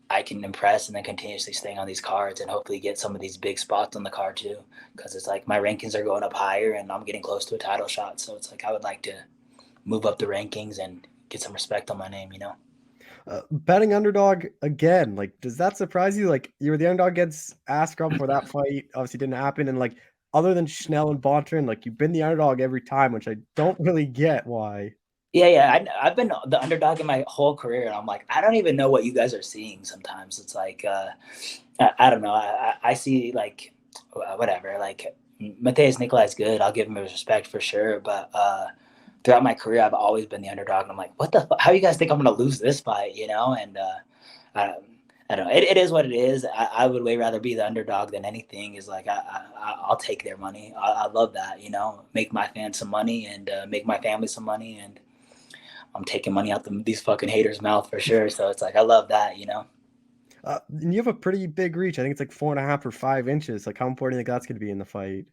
S3: I can impress and then continuously staying on these cards and hopefully get some of these big spots on the card too. Because it's like my rankings are going up higher and I'm getting close to a title shot. So it's like I would like to move up the rankings and get some respect on my name,
S1: Betting underdog again. Like, does that surprise you? Like, you were the underdog against Askren for that fight. Obviously, didn't happen. And like, other than Schnell and Bontrain, like you've been the underdog every time, which I don't really get why.
S3: Yeah. I've been the underdog in my whole career, and I'm like, I don't even know what you guys are seeing. Sometimes it's like, I don't know. I see like whatever. Like Mateus Nikolai's good. I'll give him his respect for sure. But throughout my career, I've always been the underdog, and I'm like, what the? How you guys think I'm gonna lose this fight? You know? And I, I don't know. It is what it is. I would way rather be the underdog than anything. Is like I'll take their money. I love that. You know, make my fans some money and make my family some money, and I'm taking money out these fucking haters' mouth for sure. So it's like I love that. You know.
S1: And you have a pretty big reach. I think it's like 4.5 or 5 inches. Like, how important do you think that's going to be in the fight?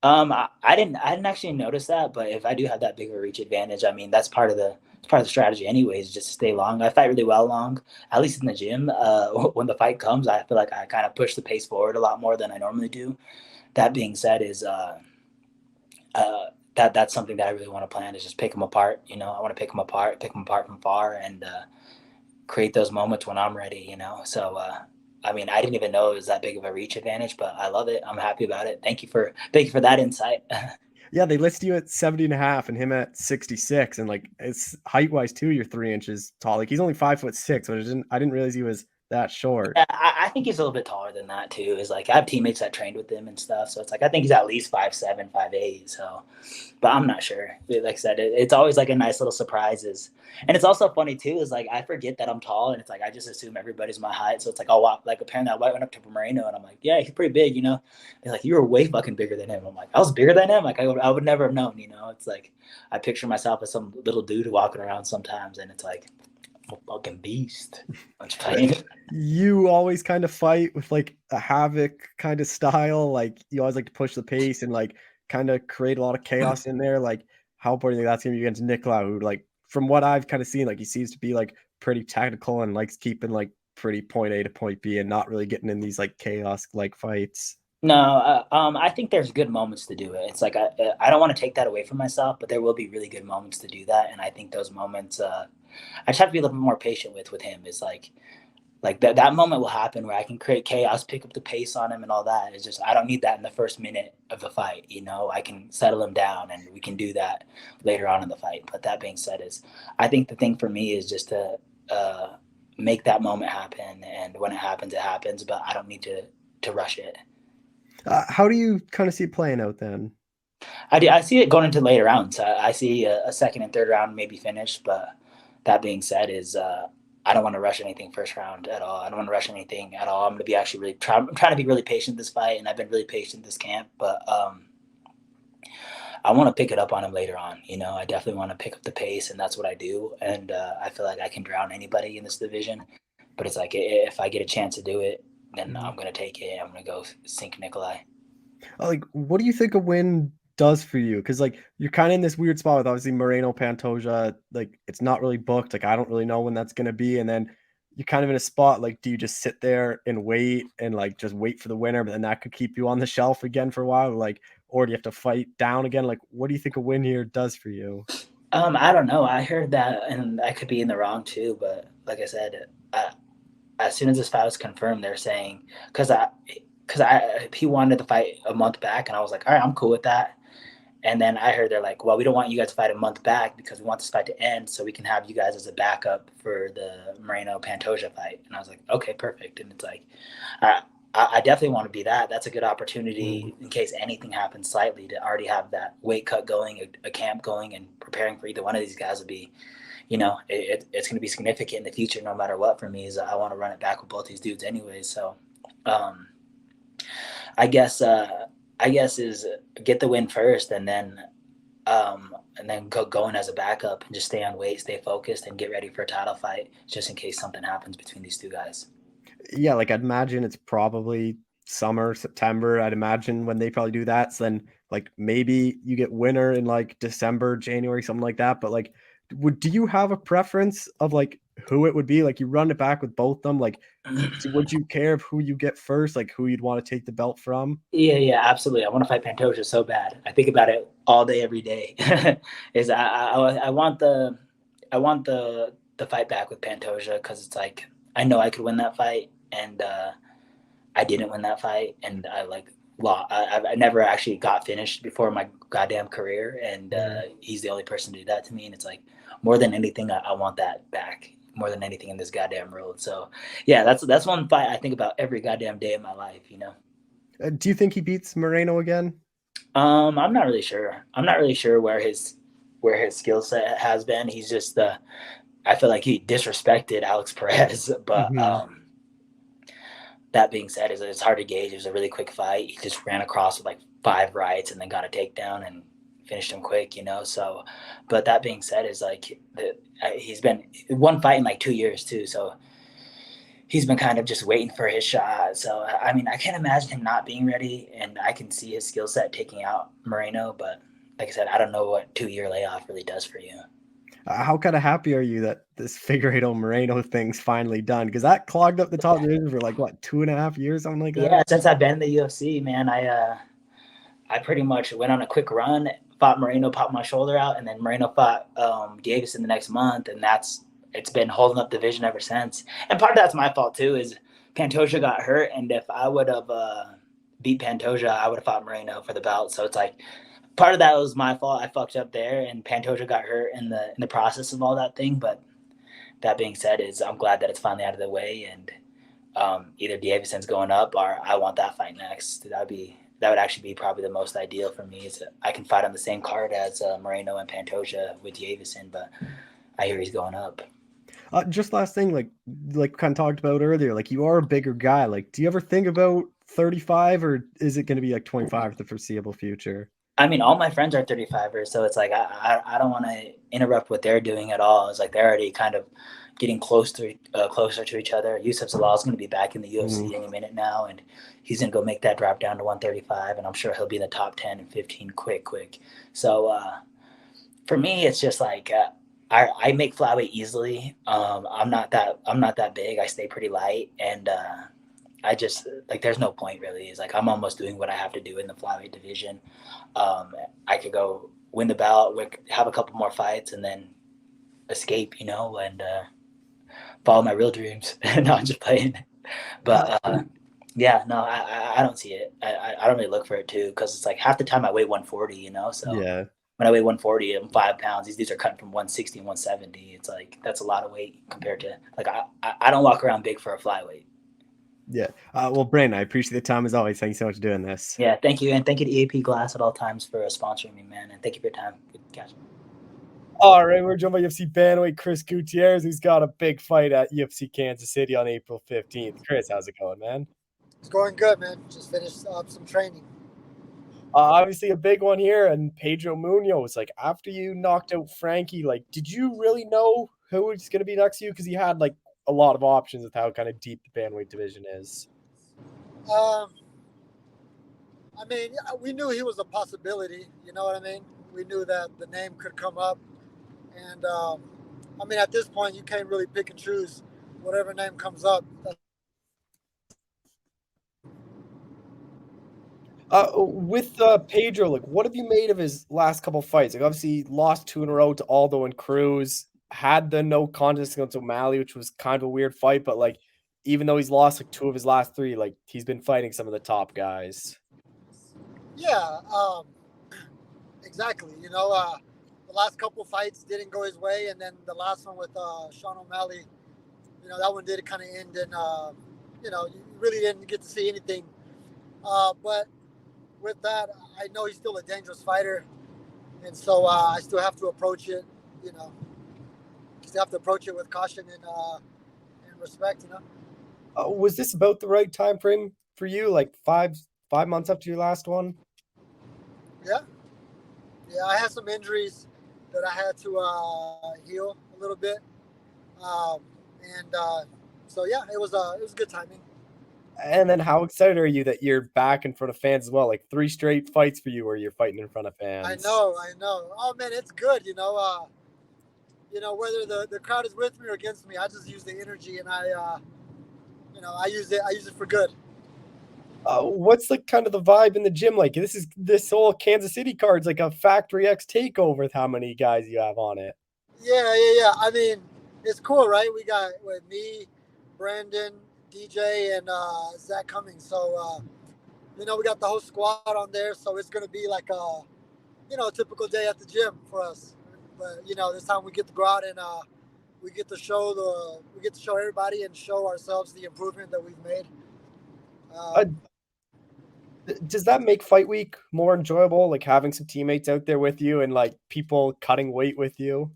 S3: I didn't actually notice that, but if I do have that bigger reach advantage, I mean that's part of the strategy anyways, just to stay long. I fight really well long, at least in the gym. When the fight comes, I feel like I kind of push the pace forward a lot more than I normally do. That being said, is that's something that I really want to plan is just pick them apart. You know, I want to pick them apart from far, and create those moments when I'm ready. You know, so. I mean, I didn't even know it was that big of a reach advantage, but I love it. I'm happy about it. Thank you for that insight.
S1: Yeah, they list you at 70.5 and him at 66. And like, it's height wise too, you're 3 inches tall. Like, he's only 5'6", but I didn't realize he was that short.
S3: Yeah, I think he's a little bit taller than that too. Is like I have teammates that trained with him and stuff, so it's like I think he's at least 5'7", 5'8". So, but I'm not sure. Like I said, it's always like a nice little surprises, and it's also funny too. Is like I forget that I'm tall, and it's like I just assume everybody's my height. So it's like like apparently I went up to Moreno, and I'm like, yeah, he's pretty big, you know. They're like, you were way fucking bigger than him. I'm like, I was bigger than him. Like I would never have known, you know. It's like I picture myself as some little dude walking around sometimes, and it's like a fucking beast. I'm just playing.
S1: You always kind of fight with like a havoc kind of style. Like, you always like to push the pace and like kind of create a lot of chaos in there. Like, how important do you think that's going to be against Nicolau, who, like, from what I've kind of seen, like, he seems to be like pretty tactical and likes keeping like pretty point A to point B and not really getting in these like chaos like fights.
S3: No, I think there's good moments to do it. It's like I don't want to take that away from myself, but there will be really good moments to do that, and I think those moments I just have to be a little bit more patient with him. It's like that moment will happen where I can create chaos, pick up the pace on him, and all that. It's just I don't need that in the first minute of the fight. You know, I can settle him down, and we can do that later on in the fight. But that being said, is I think the thing for me is just to make that moment happen, and when it happens. But I don't need to rush it.
S1: How do you kind of see it playing out then?
S3: I see it going into later rounds. I see a second and third round maybe finish, but that being said, is I don't want to rush anything first round at all. I don't want to rush anything at all. I'm going to be actually I'm trying to be really patient this fight, and I've been really patient this camp, but I want to pick it up on him later on. You know, I definitely want to pick up the pace, and that's what I do. And I feel like I can drown anybody in this division, but it's like if I get a chance to do it, then I'm going to take it. I'm going to go sink Nikolai.
S1: Like, what do you think a win does for you? Because like you're kind of in this weird spot with obviously Moreno Pantoja. Like, it's not really booked. Like, I don't really know when that's gonna be. And then you're kind of in a spot like, do you just sit there and wait and like just wait for the winner, but then that could keep you on the shelf again for a while? Like, or do you have to fight down again? Like, what do you think a win here does for you?
S3: I don't know. I heard that, and I could be in the wrong too. But like I said, as soon as this fight was confirmed, they're saying because he wanted to fight a month back, and I was like, all right, I'm cool with that. And then I heard they're like, well, we don't want you guys to fight a month back because we want this fight to end so we can have you guys as a backup for the Moreno Pantoja fight. And I was like, okay, perfect. And it's like, I definitely want to be that. That's a good opportunity in case anything happens slightly to already have that weight cut going, a camp going, and preparing for either one of these guys would be, you know, it's going to be significant in the future no matter what for me. Is I want to run it back with both these dudes anyways. So I guess is get the win first, and then go in as a backup and just stay on weight, stay focused, and get ready for a title fight just in case something happens between these two guys.
S1: Yeah, like I'd imagine it's probably summer, September. I'd imagine when they probably do that. So then like maybe you get winner in like December, January, something like that. But like, do you have a preference of like who it would be? Like, you run it back with both them. Like, would you care of who you get first? Like, who you'd want to take the belt from?
S3: Yeah, absolutely. I want to fight Pantoja so bad. I think about it all day, every day. Is I want the the fight back with Pantoja because it's like I know I could win that fight, and I didn't win that fight, and I never actually got finished before my goddamn career, and he's the only person to do that to me, and it's like more than anything, I want that back more than anything in this goddamn world. So yeah, that's one fight I think about every goddamn day of my life.
S1: Do you think he beats Moreno again?
S3: I'm not really sure. I'm not really sure where his skill set has been. He's just I feel like he disrespected Alex Perez, but that being said, it's hard to gauge. It was a really quick fight. He just ran across with like 5 rights and then got a takedown and finished him quick, So, but that being said, is like he's been one fight in like 2 years too. So he's been kind of just waiting for his shot. So I mean, I can't imagine him not being ready, and I can see his skill set taking out Moreno. But like I said, I don't know what 2-year layoff really does for you.
S1: How kind of happy are you that this Figueiredo Moreno thing's finally done? Because that clogged up the top division for like what 2.5 years, something like that.
S3: Yeah, since I've been in the UFC, man, I pretty much went on a quick run, fought Moreno, popped my shoulder out, and then Moreno fought Davis in the next month, and it's been holding up the division ever since. And part of that's my fault too, is Pantoja got hurt, and if I would have beat Pantoja, I would have fought Moreno for the belt. So it's like part of that was my fault. I fucked up there, and Pantoja got hurt in the process of all that thing. But that being said, I'm glad that it's finally out of the way, and either Davison's going up or I want that fight next. That would actually be probably the most ideal for me. Is I can fight on the same card as Moreno and Pantoja with Davison, but I hear he's going up.
S1: Just last thing, like kind of talked about earlier, like you are a bigger guy. Like, do you ever think about 35, or is it going to be like 25 for the foreseeable future?
S3: I mean, all my friends are 35ers, so it's like I don't want to interrupt what they're doing at all. It's like they're already kind of getting closer to each other. Yusuf Zalal is going to be back in the UFC any minute now, and he's going to go make that drop down to 135, and I'm sure he'll be in the top 10 and 15 quick. So for me, it's just like I make flyweight easily. I'm not that big. I stay pretty light, and I just like there's no point really. It's like I'm almost doing what I have to do in the flyweight division. I could go win the belt, have a couple more fights, and then escape, and follow my real dreams. No, I'm just playing. But yeah, no, I don't see it. I don't really look for it too, because it's like half the time I weigh 140, So
S1: yeah.
S3: When I weigh 140, I'm 5 pounds. These dudes are cutting from 160 and 170. It's like that's a lot of weight compared to like I don't walk around big for a flyweight.
S1: Yeah. Well, Brandon, I appreciate the time as always. Thank you so much for doing this.
S3: Yeah, thank you. And thank you to EAP Glass at all times for sponsoring me, man. And thank you for your time. Gotcha.
S1: All right, we're joined by UFC bantamweight Chris Gutierrez, who's got a big fight at UFC Kansas City on April 15th. Chris, how's it going, man?
S4: It's going good, man. Just finished up some training.
S1: Obviously a big one here, and Pedro Munoz, like after you knocked out Frankie, like did you really know who was going to be next to you? Because he had like a lot of options with how kind of deep the bantamweight division is.
S4: I mean, we knew he was a possibility. You know what I mean? We knew that the name could come up. And, I mean, at this point, you can't really pick and choose whatever name comes up.
S1: With Pedro, like what have you made of his last couple fights? Like obviously he lost 2 in a row to Aldo and Cruz, had the no contest against O'Malley, which was kind of a weird fight, but like even though he's lost like 2 of his last 3, like he's been fighting some of the top guys.
S4: Yeah, exactly. The last couple fights didn't go his way, and then the last one with Sean O'Malley, that one did kind of end, and you really didn't get to see anything. But with that, I know he's still a dangerous fighter, and so I still have to approach it, still have to approach it with caution and respect,
S1: Was this about the right time frame for you? Like five months after your last one?
S4: Yeah, I had some injuries that I had to heal a little bit, so yeah, it was good timing.
S1: And then how excited are you that you're back in front of fans as well? Like 3 straight fights for you where you're fighting in front of fans.
S4: I know. Oh man, it's good. Whether the crowd is with me or against me, I just use the energy, and I use it for good.
S1: What's like kind of the vibe in the gym? Like this whole Kansas City card's like a Factory X takeover with how many guys you have on it.
S4: Yeah. I mean, it's cool, right? We got with me, Brandon, DJ, and Zach Cummings. So we got the whole squad on there. So it's gonna be like a typical day at the gym for us. But this time we get to go out and we get to show everybody and show ourselves the improvement that we've made.
S1: Does that make fight week more enjoyable? Like having some teammates out there with you and like people cutting weight with you?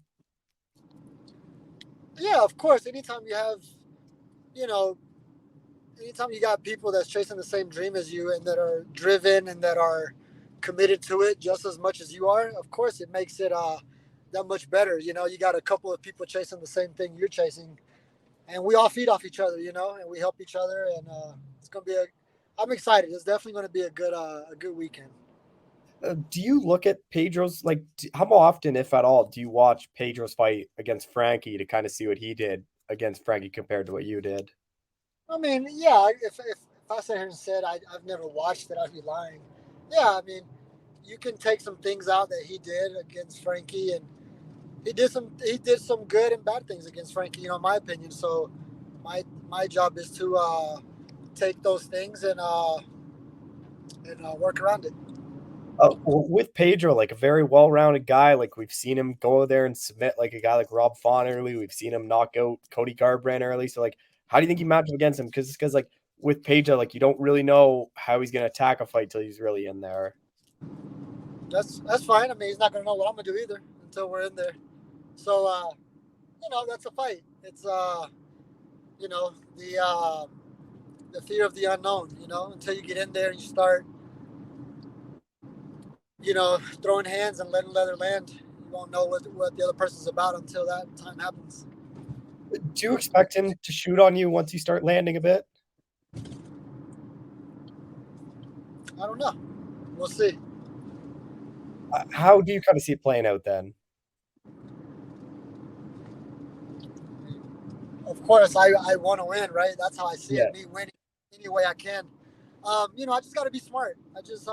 S4: Yeah, of course. You know, anytime you got people that's chasing the same dream as you and that are driven and that are committed to it just as much as you are, of course it makes it that much better. You got a couple of people chasing the same thing you're chasing, and we all feed off each other, and we help each other, and it's gonna be I'm excited. It's definitely gonna be a good weekend.
S1: Do you look at Pedro's how often, if at all, do you watch Pedro's fight against Frankie to kind of see what he did against Frankie compared to what you did?
S4: I mean, yeah. If I sat here and said I've never watched it, I'd be lying. Yeah, I mean, you can take some things out that he did against Frankie, and he did some good and bad things against Frankie. In my opinion. So my job is to take those things and work around it.
S1: With Pedro, like a very well-rounded guy, like we've seen him go there and submit like a guy like Rob Font early. We've seen him knock out Cody Garbrandt early. So like, how do you think you match up against him? Because like with Pedro, like you don't really know how he's gonna attack a fight till he's really in there.
S4: That's fine. I mean, he's not gonna know what I'm gonna do either until we're in there. So that's a fight. It's the fear of the unknown. Until you get in there and you start throwing hands and letting leather land, you won't know what the other person's about until that time happens.
S1: Do you expect him to shoot on you once you start landing a bit?
S4: I don't know. We'll see.
S1: How do you kind of see it playing out then?
S4: Of course, I want to win, right? That's how I see
S1: Yeah.
S4: it. Me winning any way I can. I just got to be smart. I just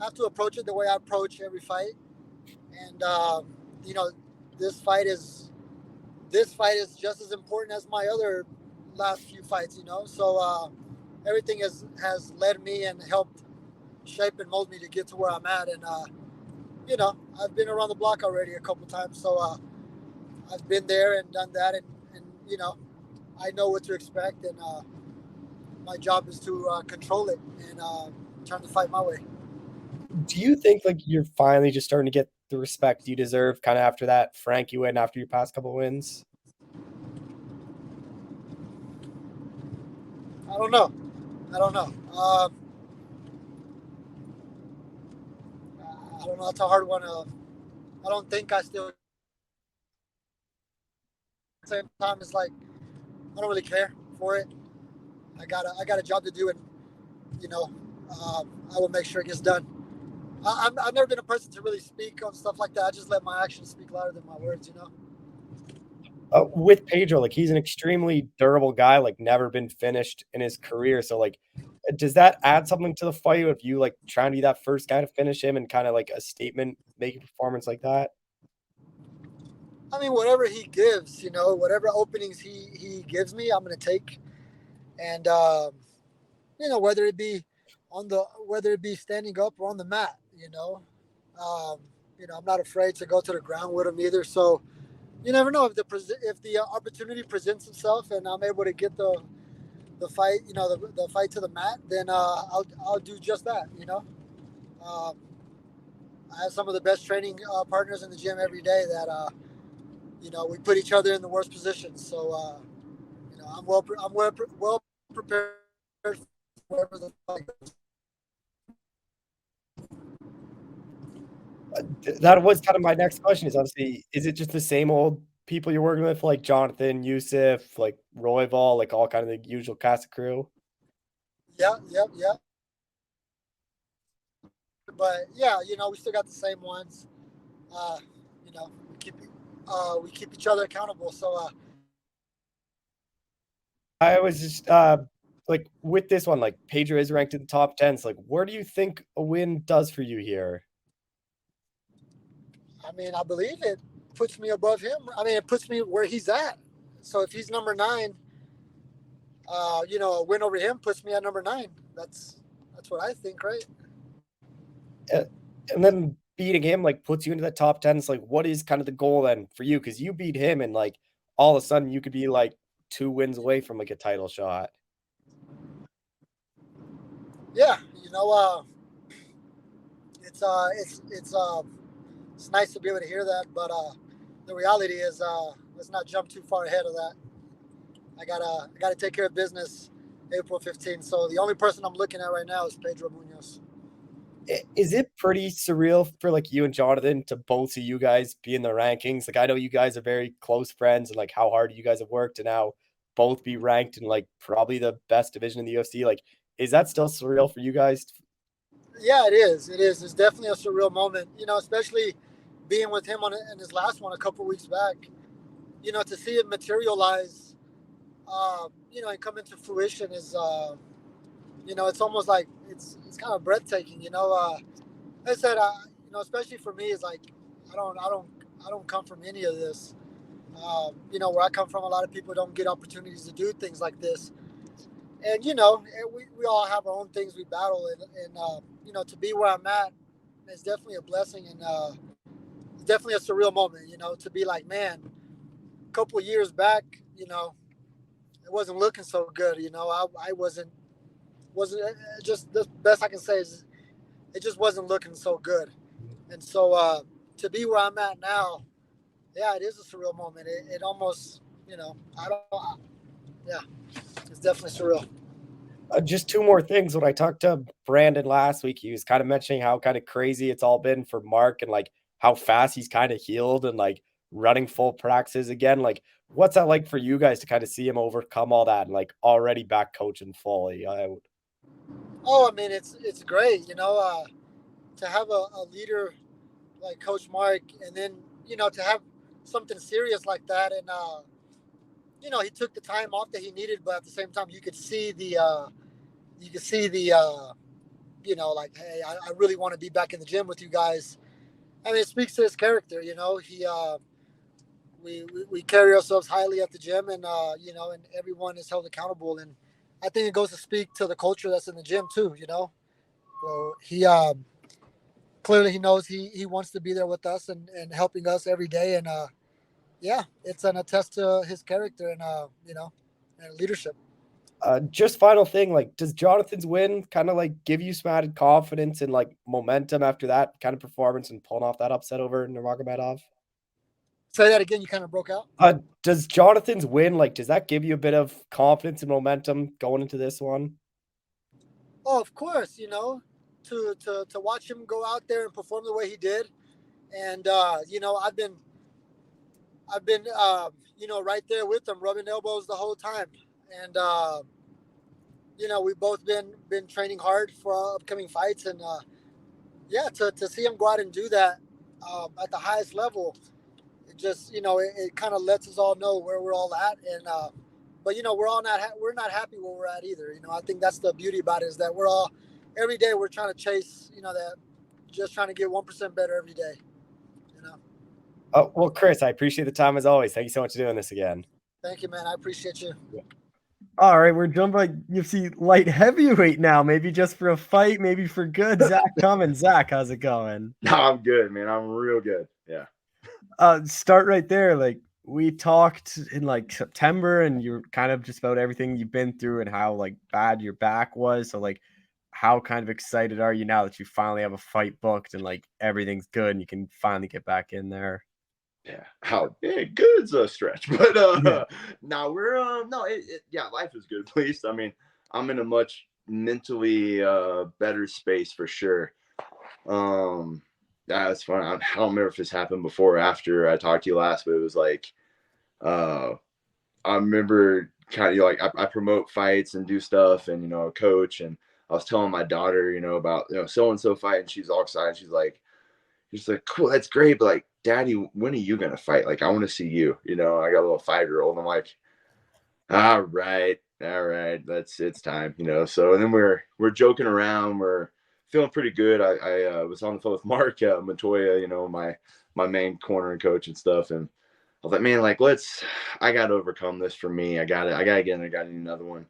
S4: have to approach it the way I approach every fight. And this fight is just as important as my other last few fights. So everything has led me and helped shape and mold me to get to where I'm at. And I've been around the block already a couple times, so I've been there and done that, and I know what to expect, and my job is to control it and turn the fight my way.
S1: Do you think like you're finally just starting to get the respect you deserve kind of after that Frankie win, after your past couple wins?
S4: I don't know. I don't know. I don't know. That's a hard one. I don't think I still. At the same time, it's like I don't really care for it. I got a job to do, and I will make sure it gets done. I've never been a person to really speak on stuff like that. I just let my actions speak louder than my words.
S1: With Pedro, like he's an extremely durable guy, like never been finished in his career. So like, does that add something to the fight if you like trying to be that first guy to finish him and kind of like a statement making performance like that?
S4: I mean, whatever he gives, whatever openings he gives me, I'm gonna take. And whether it be standing up or on the mat, I'm not afraid to go to the ground with him either. So you never know if the opportunity presents itself and I'm able to get the fight, the fight to the mat, then I'll do just that. I have some of the best training partners in the gym every day that we put each other in the worst positions. So I'm well prepared for wherever the fight goes.
S1: That was kind of my next question is obviously, is it just the same old people you're working with, like Jonathan, Yusuf, like Royval, like all kind of the usual cast of crew?
S4: Yeah. But yeah, we still got the same ones. We keep each other accountable. So
S1: I was just like with this one, like Pedro is ranked in the top 10. So like, where do you think a win does for you here?
S4: I mean, I believe it puts me above him. I mean, it puts me where he's at. So if he's number 9, a win over him puts me at number 9. That's what I think, right?
S1: And then beating him like puts you into the top 10. It's like, what is kind of the goal then for you? Because you beat him, and like all of a sudden you could be like 2 wins away from like a title shot.
S4: Yeah, it's nice to be able to hear that, but the reality is, let's not jump too far ahead of that. I gotta take care of business April 15th. So the only person I'm looking at right now is Pedro Munoz.
S1: Is it pretty surreal for like you and Jonathan to both see you guys be in the rankings? Like I know you guys are very close friends and like how hard you guys have worked to now both be ranked in like probably the best division in the UFC. Like, is that still surreal for you guys?
S4: Yeah, it is. It is. It's definitely a surreal moment, especially being with him in his last one a couple weeks back. To see it materialize, and come into fruition is, it's almost like it's kind of breathtaking. I said, especially for me, is like I don't come from any of this. Where I come from, a lot of people don't get opportunities to do things like this, and we all have our own things we battle, and to be where I'm at is definitely a blessing, and it's definitely a surreal moment. To be like, man, a couple of years back, it wasn't looking so good. I wasn't just the best I can say is it just wasn't looking so good. And so to be where I'm at now, yeah, it is a surreal moment. It almost, yeah, it's definitely surreal.
S1: Just 2 more things. When I talked to Brandon last week, he was kind of mentioning how kind of crazy it's all been for Mark and like how fast he's kind of healed and like running full practices again. Like, what's that like for you guys to kind of see him overcome all that and like already back coaching fully?
S4: Oh, I mean, it's great, to have a leader like Coach Mark, and then to have something serious like that, and he took the time off that he needed, but at the same time, you could see the like, hey, I really want to be back in the gym with you guys. I mean, it speaks to his character. We carry ourselves highly at the gym, and and everyone is held accountable, and I think it goes to speak to the culture that's in the gym too. Well, he clearly he knows he wants to be there with us and helping us every day, and yeah, it's an attest to his character and and leadership.
S1: Just final thing, like, does Jonathan's win kind of like give you some added confidence and like momentum after that kind of performance and pulling off that upset over Nurmagomedov?
S4: Say that again. You kind of broke out.
S1: Does Jonathan's win, like, does that give you a bit of confidence and momentum going into this one?
S4: Oh, of course. To watch him go out there and perform the way he did, and I've been right there with him, rubbing elbows the whole time, and we've both been training hard for our upcoming fights, and yeah, to see him go out and do that at the highest level, it just it kind of lets us all know where we're all at, and but we're not happy where we're at either. I think that's the beauty about it, is that we're all every day we're trying to chase that, just trying to get 1% better every day.
S1: Oh, well, Chris, I appreciate the time as always. Thank you so much for doing this again.
S4: Thank you, man. I appreciate you.
S1: All right, we're jumping by UFC light heavyweight now. Maybe just for a fight, maybe for good. Zach Cummings. Zach, how's it going?
S5: No, I'm good, man. I'm real good. Yeah.
S1: Start right there. Like, we talked in like September, and you're kind of just about everything you've been through and how like bad your back was. So like, how kind of excited are you now that you finally have a fight booked and like everything's good and you can finally get back in there?
S5: Yeah. How good's a stretch, but
S1: Yeah.
S5: now we're yeah, life is good. Please. I mean, I'm in a much mentally better space for sure. That's fun. I don't remember if this happened before or after I talked to you last, but it was like I remember kind of like I promote fights and do stuff and coach, and I was telling my daughter about so and so fight, and she's all excited. She's like, cool, that's great, but like, Daddy, when are you gonna fight? Like, I want to see you. I got a little 5-year-old. I'm like, all right, it's time. So and then we're joking around. We're feeling pretty good. I was on the phone with Mark Montoya, my main corner and coach and stuff, and was like, man, like, I got to overcome this for me. I got to get in. I got to need another one.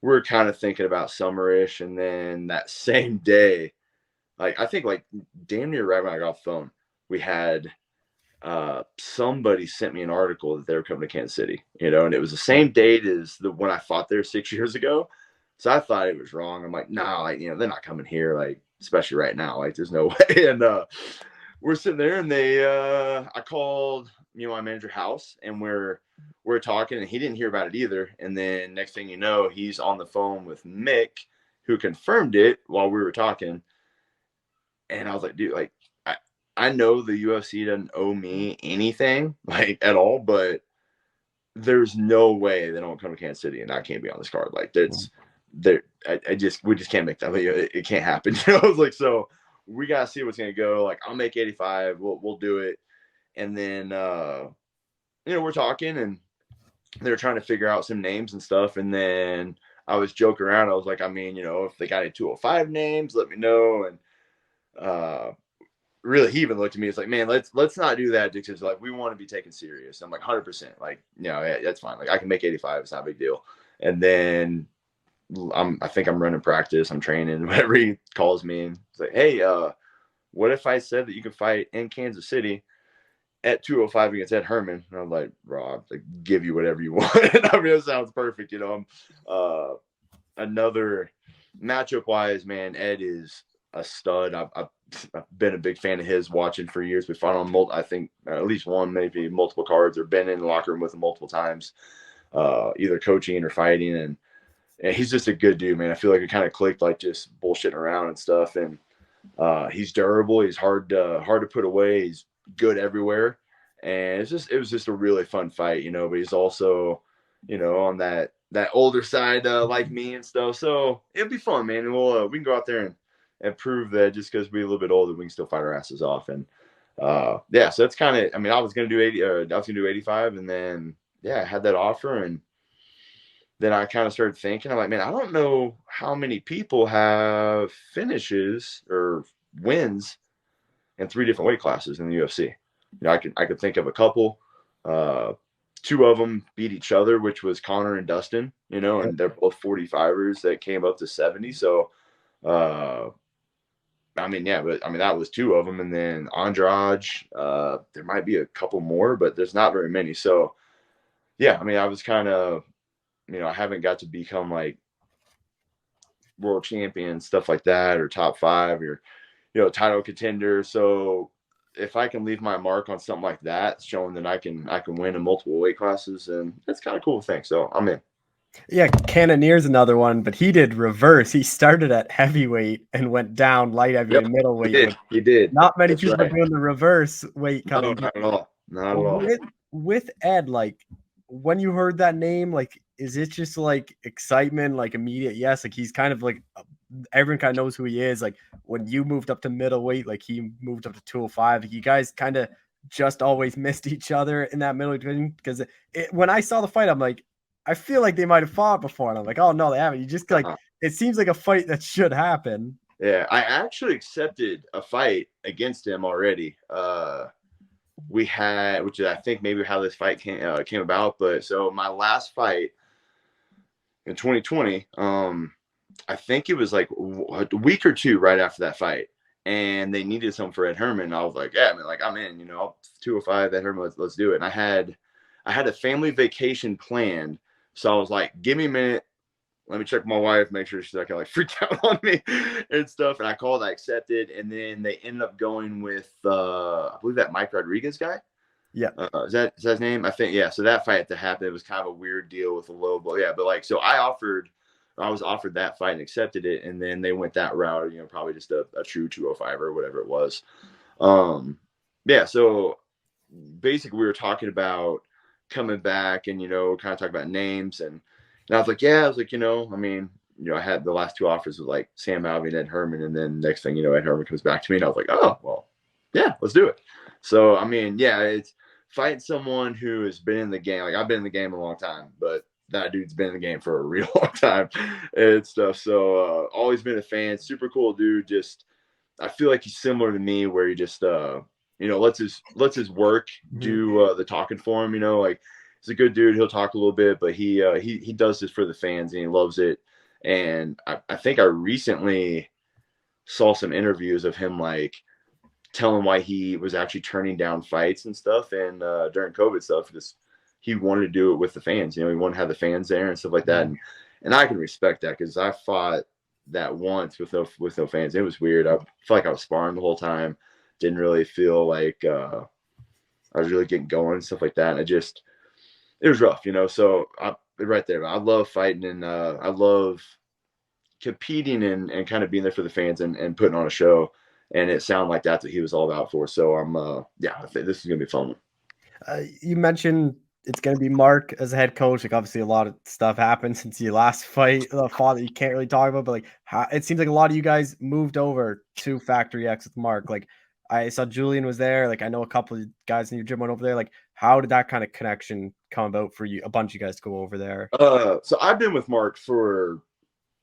S5: We're kind of thinking about summerish. And then that same day, like, I think like damn near right when I got off the phone, we had somebody sent me an article that they were coming to Kansas City, you know, and it was the same date as the when I fought there 6 years ago. So I thought it was wrong. I'm like, nah, like, you know, they're not coming here, like, especially right now. Like, there's no way. And we're sitting there, and I called, you know, my manager House, and we're talking, and he didn't hear about it either. And then next thing you know, he's on the phone with Mick, who confirmed it while we were talking. And I was like, dude, like, I know the UFC doesn't owe me anything, like, at all, but there's no way they don't come to Kansas City and I can't be on this card. Like, we just can't make that. Like, it can't happen. You know, I was like, so we gotta see what's gonna go. Like, I'll make 85. We'll do it. And then you know, we're talking, and they're trying to figure out some names and stuff. And then I was joking around. I was like, I mean, you know, if they got any 205 names, let me know. And really, he even looked at me. It's like, man, let's not do that, because like, we want to be taken serious. I'm like, 100%. Like, you know, yeah, that's fine. Like, I can make 85. It's not a big deal. And then I think I'm running practice. I'm training. Whenever he calls me and it's like, hey, what if I said that you could fight in Kansas City at 205 against Ed Herman? And I'm like, Rob, like, give you whatever you want. I mean, it sounds perfect. You know, another matchup wise, man, Ed is a stud. I've been a big fan of his, watching for years. We fought on I think at least one, maybe multiple cards, or been in the locker room with him multiple times, either coaching or fighting. And he's just a good dude, man. I feel like it kind of clicked, like, just bullshitting around and stuff. And he's durable. He's hard to put away. He's good everywhere. And it was just a really fun fight, you know. But he's also, you know, on that older side, like me and stuff. So it'll be fun, man. And we can go out there and prove that just because we're a little bit older, we can still fight our asses off. And yeah, so that's kind of. I mean, I was gonna do 80. I was gonna do 85, and then I had that offer, and then I kind of started thinking, I'm like, man, I don't know how many people have finishes or wins in 3 different weight classes in the UFC. You know, I could think of a couple. 2 of them beat each other, which was Connor and Dustin, you know, and they're both 45ers that came up to 70. So, I mean, yeah, but I mean, that was 2 of them. And then Andrade, there might be a couple more, but there's not very many. So, yeah, I mean, I was kind of, you know, I haven't got to become like world champion, stuff like that, or top 5, or, you know, title contender. So if I can leave my mark on something like that, showing that I can win in multiple weight classes, and that's kind of cool thing. So I'm in.
S1: Yeah, Cannonier's another one, but he did reverse. He started at heavyweight and went down light heavyweight and middleweight.
S5: He did.
S1: Not many
S5: That's
S1: people
S5: right.
S1: are doing the reverse weight
S5: No,
S1: cutting.
S5: not at all. Not at all.
S1: With Ed, like, when you heard that name, like, is it just like excitement, like immediate? Yes, like, he's kind of like, everyone kind of knows who he is. Like, when you moved up to middleweight, like, he moved up to 205. You guys kind of just always missed each other in that middle division, because when I saw the fight, I'm like, I feel like they might have fought before, and I'm like, oh no, they haven't. You just like, it seems like a fight that should happen.
S5: Yeah, I actually accepted a fight against him already. We had, which is I think maybe how this fight came about. But so my last fight in 2020, I think it was like a week or 2 right after that fight, and they needed something for Ed Herman. I was like, yeah, I mean, like, I'm in, you know, 205 Ed Herman, let's do it. And I had a family vacation planned, so I was like, give me a minute. Let me check with my wife, make sure she's not gonna like freak out on me and stuff. And I called, I accepted, and then they ended up going with I believe that Mike Rodriguez guy.
S1: Yeah.
S5: Is that his name? I think, yeah. So that fight had to happen. It was kind of a weird deal with a low blow. Yeah, but like, so I was offered that fight and accepted it, and then they went that route, you know, probably just a true 205 or whatever it was. Yeah, so basically we were talking about coming back and, you know, kind of talk about names, and I was like, you know, I mean, you know, I had the last 2 offers with like Sam Alvey and Ed Herman, and then next thing you know, Ed Herman comes back to me, and I was like, oh, well, yeah, let's do it. So, I mean, yeah, it's fighting someone who has been in the game. Like, I've been in the game a long time, but that dude's been in the game for a real long time and stuff. So, always been a fan. Super cool dude. Just, I feel like he's similar to me, where he just, lets his work do the talking for him. Like, he's a good dude. He'll talk a little bit, but he does this for the fans and he loves it. And I think I recently saw some interviews of him like telling why he was actually turning down fights and stuff and during COVID stuff, because he wanted to do it with the fans. He wanted to have the fans there and stuff like that. And I can respect that, because I fought that once with no fans. It was weird. I felt like I was sparring the whole time. Didn't really feel like I was really getting going and stuff like that. And it was rough, So right there, I love fighting and I love competing and kind of being there for the fans and putting on a show. And it sounded like that's what he was all about for. So I think this is gonna be fun.
S1: You mentioned it's going to be Mark as a head coach. Like, obviously a lot of stuff happened since you last fought that you can't really talk about, but like it seems like a lot of you guys moved over to Factory X with Mark. Like, I saw Gillian was there. Like, I know a couple of guys in your gym went over there. Like, how did that kind of connection come about for you? A bunch of you guys to go over there.
S5: So I've been with Mark for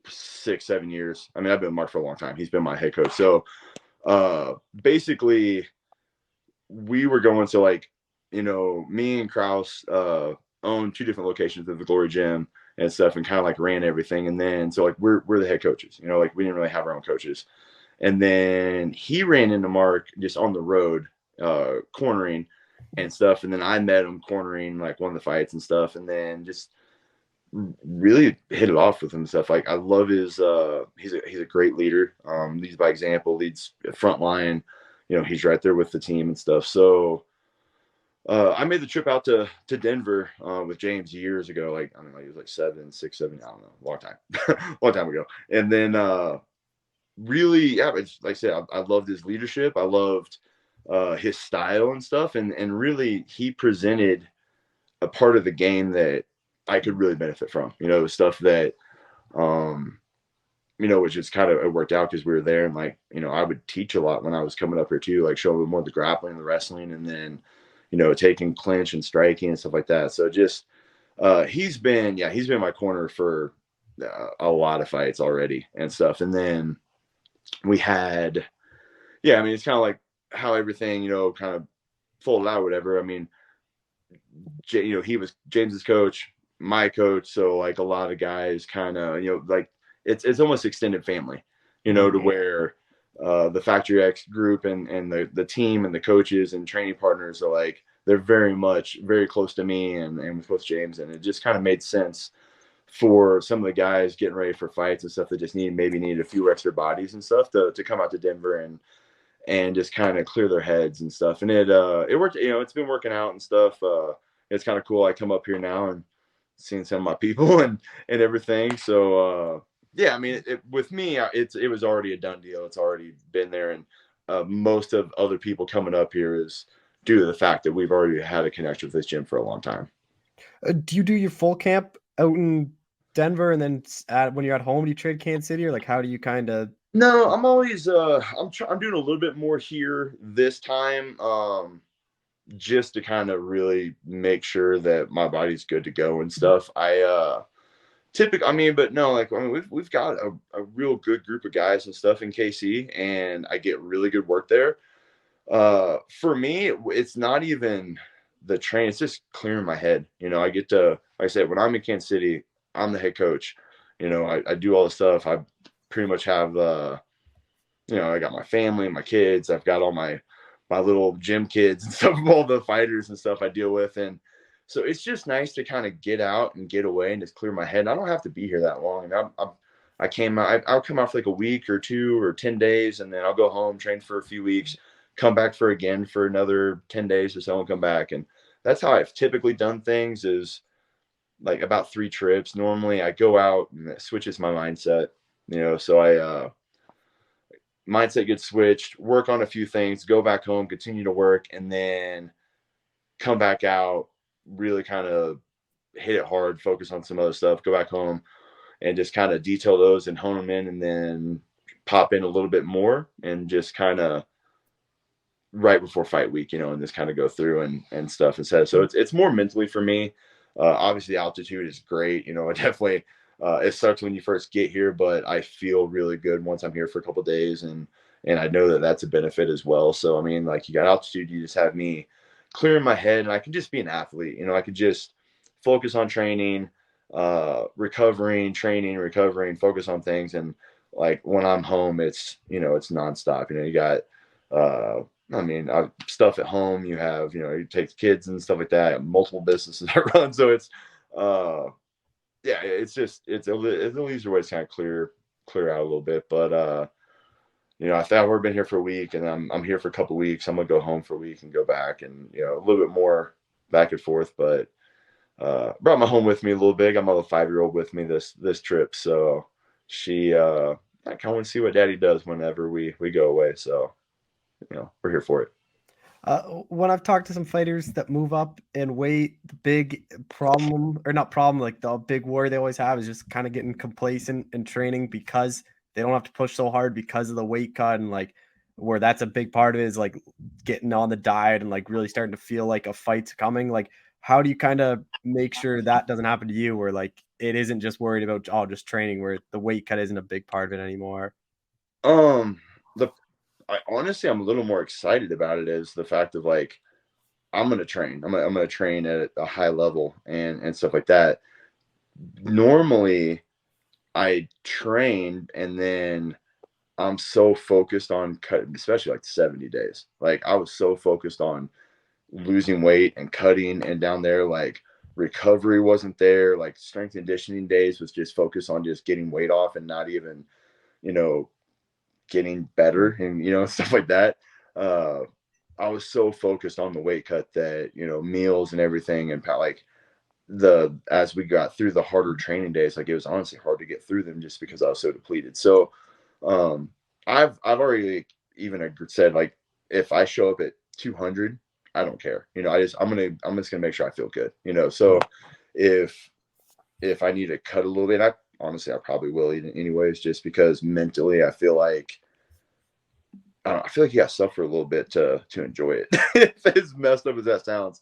S5: 6-7 years. I mean, I've been with Mark for a long time. He's been my head coach. So basically we were going to, like, me and Kraus owned 2 different locations of the Glory Gym and stuff, and kind of like ran everything. And then so like we're the head coaches, like we didn't really have our own coaches. And then he ran into Mark just on the road, cornering and stuff. And then I met him cornering like one of the fights and stuff, and then just really hit it off with him and stuff. Like, I love his he's a great leader. Leads by example, leads front line. He's right there with the team and stuff. So I made the trip out to Denver with James years ago. Like, I don't know, he was like 6, 7, I don't know, long time ago. And then really, yeah, it's, like I said, I loved his leadership. I loved his style and stuff. And really, he presented a part of the game that I could really benefit from. Stuff that, which is kind of, it worked out because we were there. And like, I would teach a lot when I was coming up here too, like showing more of the grappling and the wrestling, and then, taking clinch and striking and stuff like that. So just, he's been my corner for a lot of fights already and stuff. And then we had, it's kind of like how everything, kind of folded out, whatever. I mean, he was James's coach, my coach. So like a lot of guys kind of, like it's almost extended family, to where the Factory X group and the team and the coaches and training partners are like, they're very close to me and with James. And it just kind of made sense for some of the guys getting ready for fights and stuff that just needed a few extra bodies and stuff to come out to Denver and just kind of clear their heads and stuff. And it worked, it's been working out and stuff. It's kind of cool. I come up here now and seeing some of my people and everything. So, I mean, with me, it was already a done deal. It's already been there. And most of other people coming up here is due to the fact that we've already had a connection with this gym for a long time.
S1: Do you do your full camp out in Denver, and then when you're at home, do you trade Kansas City, or like how do you kind of?
S5: No, I'm always I'm doing a little bit more here this time, just to kind of really make sure that my body's good to go and stuff. We've got a real good group of guys and stuff in KC, and I get really good work there. For me, it's not even the train, it's just clearing my head. I get to, like I said, when I'm in Kansas City, I'm the head coach. I do all the stuff. I pretty much have I got my family, my kids, I've got all my little gym kids and stuff, all the fighters and stuff I deal with. And so it's just nice to kind of get out and get away and just clear my head. I don't have to be here that long. I came out, I'll come out for like a week or 2 or 10 days, and then I'll go home, train for a few weeks, come back for another 10 days or so and come back. And that's how I've typically done things, is like about 3 trips. Normally I go out and it switches my mindset, so mindset gets switched, work on a few things, go back home, continue to work, and then come back out, really kind of hit it hard, focus on some other stuff, go back home and just kind of detail those and hone them in, and then pop in a little bit more and just kind of right before fight week, and just kind of go through and stuff instead. So it's more mentally for me. Obviously altitude is great. It definitely, it sucks when you first get here, but I feel really good once I'm here for a couple of days and And I know that that's a benefit as well. So, I mean, like, you got altitude, you just have me clearing my head, and I can just be an athlete. I could just focus on training, recovering, training, recovering, focus on things. And like when I'm home, it's, it's nonstop. You got, stuff at home. You have, you take the kids and stuff like that. Multiple businesses I run, so it's, yeah, it's an easier way to kind of clear out a little bit. But I thought we've been here for a week, and I'm here for a couple of weeks. I'm gonna go home for a week and go back, and a little bit more back and forth. But brought my home with me a little bit. Got my little 5-year-old with me this trip, so she I kind of want to see what Daddy does whenever we go away. So we're here for it.
S1: When I've talked to some fighters that move up in weight, the big problem, or not problem, like the big worry they always have is just kind of getting complacent in training because they don't have to push so hard because of the weight cut, and like where that's a big part of it is like getting on the diet and like really starting to feel like a fight's coming. Like, how do you kind of make sure that doesn't happen to you, where like it isn't just worried about just training, where the weight cut isn't a big part of it anymore?
S5: I'm a little more excited about it is the fact of like, I'm going to train. I'm going to train at a high level and stuff like that. Normally I train and then I'm so focused on cutting, especially like 70 days. Like I was so focused on losing weight and cutting, and down there, like recovery wasn't there. Like strength and conditioning days was just focused on just getting weight off and not even, getting better and stuff like that. I was so focused on the weight cut that meals and everything, and like as we got through the harder training days, like it was honestly hard to get through them just because I was so depleted. So I've already even said, like, if I show up at 200, I don't care. I'm just gonna make sure I feel good. So if I need to cut a little bit, I probably will anyways, just because mentally I feel like you got to suffer a little bit to enjoy it. As messed up as that sounds.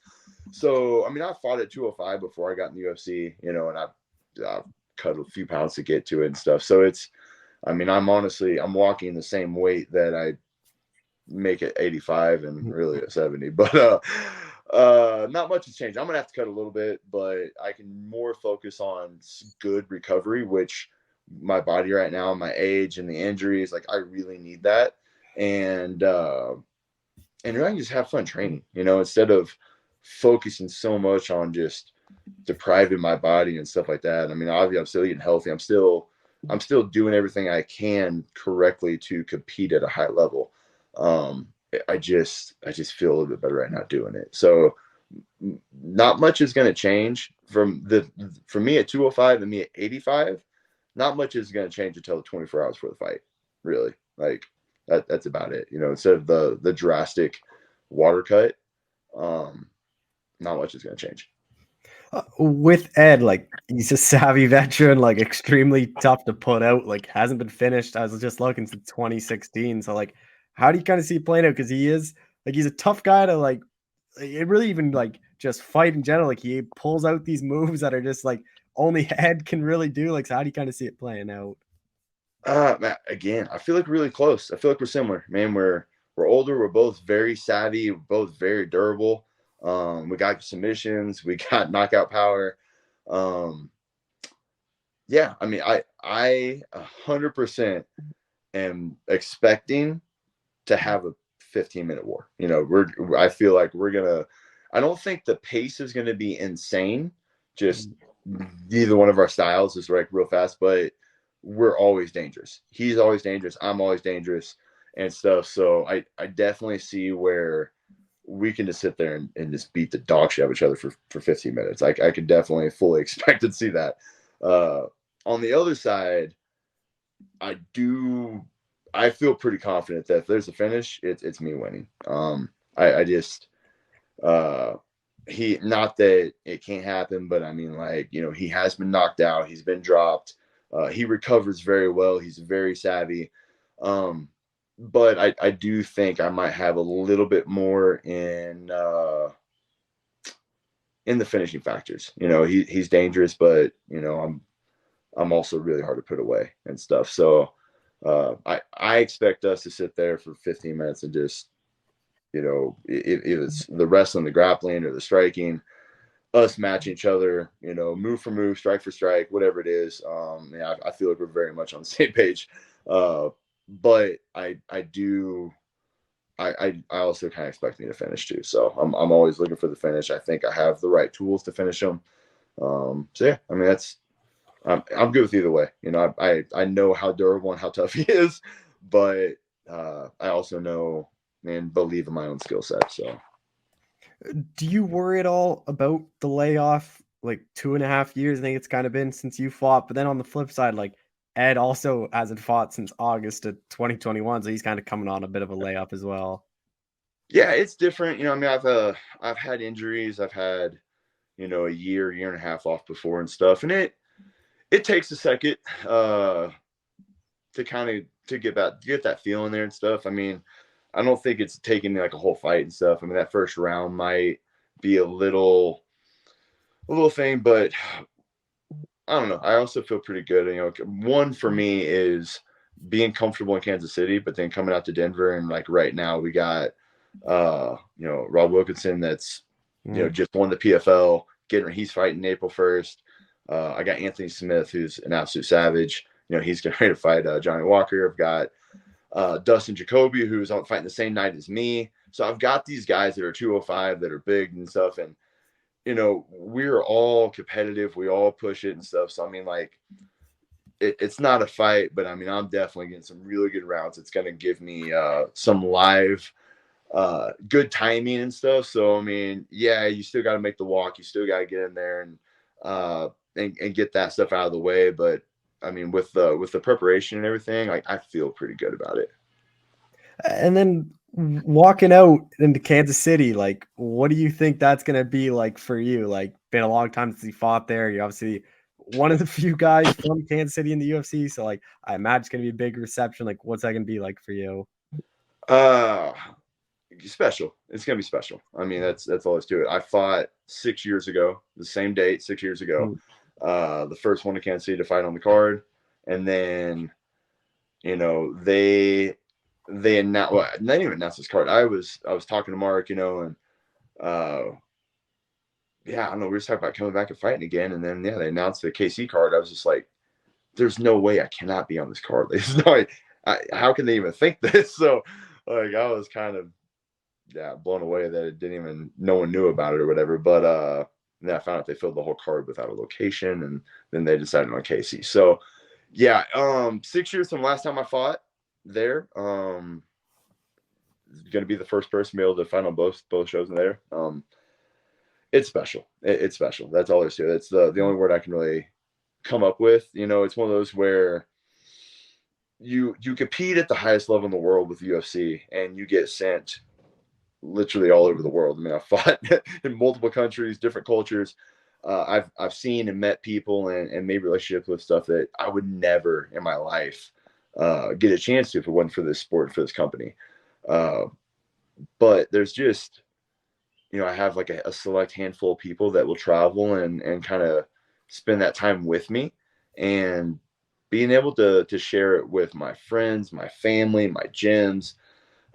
S5: So, I fought at 205 before I got in the UFC, and I cut a few pounds to get to it and stuff. So I'm walking the same weight that I make at 85 and really at 70, but not much has changed. I'm going to have to cut a little bit, but I can more focus on good recovery, which my body right now, my age and the injuries, like I really need that. And I can just have fun training, instead of focusing so much on just depriving my body and stuff like that. Obviously I'm still eating healthy. I'm still doing everything I can correctly to compete at a high level. I just feel a little bit better right now doing it. So not much is going to change for me at 205 and me at 85. Not much is going to change until the 24 hours before the fight, really. Like that's about it. Instead of the drastic water cut, not much is going to change.
S1: With Ed, like he's a savvy veteran, like extremely tough to put out, like hasn't been finished. I was just looking since 2016. So like, how do you kind of see it playing out? Because he's a tough guy to like, it really even like just fight in general. Like he pulls out these moves that are just like only Ed can really do. Like, so how do you kind of see it playing out?
S5: Man, again, I feel like we're really close. I feel like we're similar, man. We're older. We're both very savvy. We're both very durable. We got submissions. We got knockout power. Yeah, I 100% am expecting to have a 15-minute war. I feel like I don't think the pace is gonna be insane. Just neither one of our styles is like real fast, but we're always dangerous. He's always dangerous. I'm always dangerous and stuff. So I definitely see where we can just sit there and just beat the dog shit out of each other for 15 minutes. I could definitely fully expect to see that. On the other side, I feel pretty confident that if there's a finish, it's me winning. I just not that it can't happen, but he has been knocked out. He's been dropped. He recovers very well. He's very savvy. But I do think I might have a little bit more in the finishing factors. He's dangerous, but I'm also really hard to put away and stuff. So I expect us to sit there for 15 minutes and just, if it's the wrestling, the grappling, or the striking, us matching each other, move for move, strike for strike, whatever it is. I feel like we're very much on the same page. But I also kind of expect me to finish too. So I'm always looking for the finish. I think I have the right tools to finish them. So yeah, I mean, I'm good with either way. I know how durable and how tough he is, but I also know and believe in my own skill set. So,
S1: do you worry at all about the layoff? Like 2.5 years, I think it's kind of been since you fought. But then on the flip side, like Ed also hasn't fought since August of 2021, so he's kind of coming on a bit of a layoff as well.
S5: Yeah, it's different. I mean, I've had injuries. I've had a year and a half off before and stuff, and it takes a second to kind of get that feeling there and stuff. I mean, I don't think it's taking like a whole fight and stuff. I mean, that first round might be a little thing, but I don't know. I also feel pretty good. One for me is being comfortable in Kansas City, but then coming out to Denver and like right now we got Rob Wilkinson that's just won the PFL. He's fighting April 1st. I got Anthony Smith, who's an absolute savage. He's getting ready to fight Johnny Walker. I've got Dustin Jacoby, who's on fighting the same night as me. So I've got these guys that are 205 that are big and stuff. And, we're all competitive. We all push it and stuff. So, I mean, like, it's not a fight, but I mean, I'm definitely getting some really good rounds. It's going to give me some live good timing and stuff. So, I mean, yeah, you still got to make the walk. You still got to get in there and get that stuff out of the way. But I mean, with the preparation and everything, like I feel pretty good about it.
S1: And then walking out into Kansas City, like, what do you think that's going to be like for you? Like, been a long time since you fought there. You're obviously one of the few guys from Kansas City in the UFC. So, like, I imagine it's going to be a big reception. Like, what's that going to be like for you?
S5: Special. It's going to be special. I mean, that's all there's to it. I fought 6 years ago, the same date, 6 years ago. The first one to Kansas City to fight on the card. And then, they announced, well, they didn't even announce this card. I was talking to Mark, and yeah, I don't know. We were talking about coming back and fighting again. And then, they announced the KC card. I was just like, there's no way I cannot be on this card. There's no way. How can they even think this? So, like, I was kind of, blown away that no one knew about it or whatever. But then I found out they filled the whole card without a location, and then they decided on KC. So, 6 years from last time I fought there. Going to be the first person to be able to fight on both shows in there. It's special. It's special. That's all there's to it. It's the only word I can really come up with. It's one of those where you compete at the highest level in the world with UFC, and you get sent literally all over the world. I mean, I've fought in multiple countries, different cultures. I've seen and met people and made relationships with stuff that I would never in my life get a chance to if it wasn't for this sport, for this company. But there's just, I have like a select handful of people that will travel and kind of spend that time with me, and being able to share it with my friends, my family, my gyms.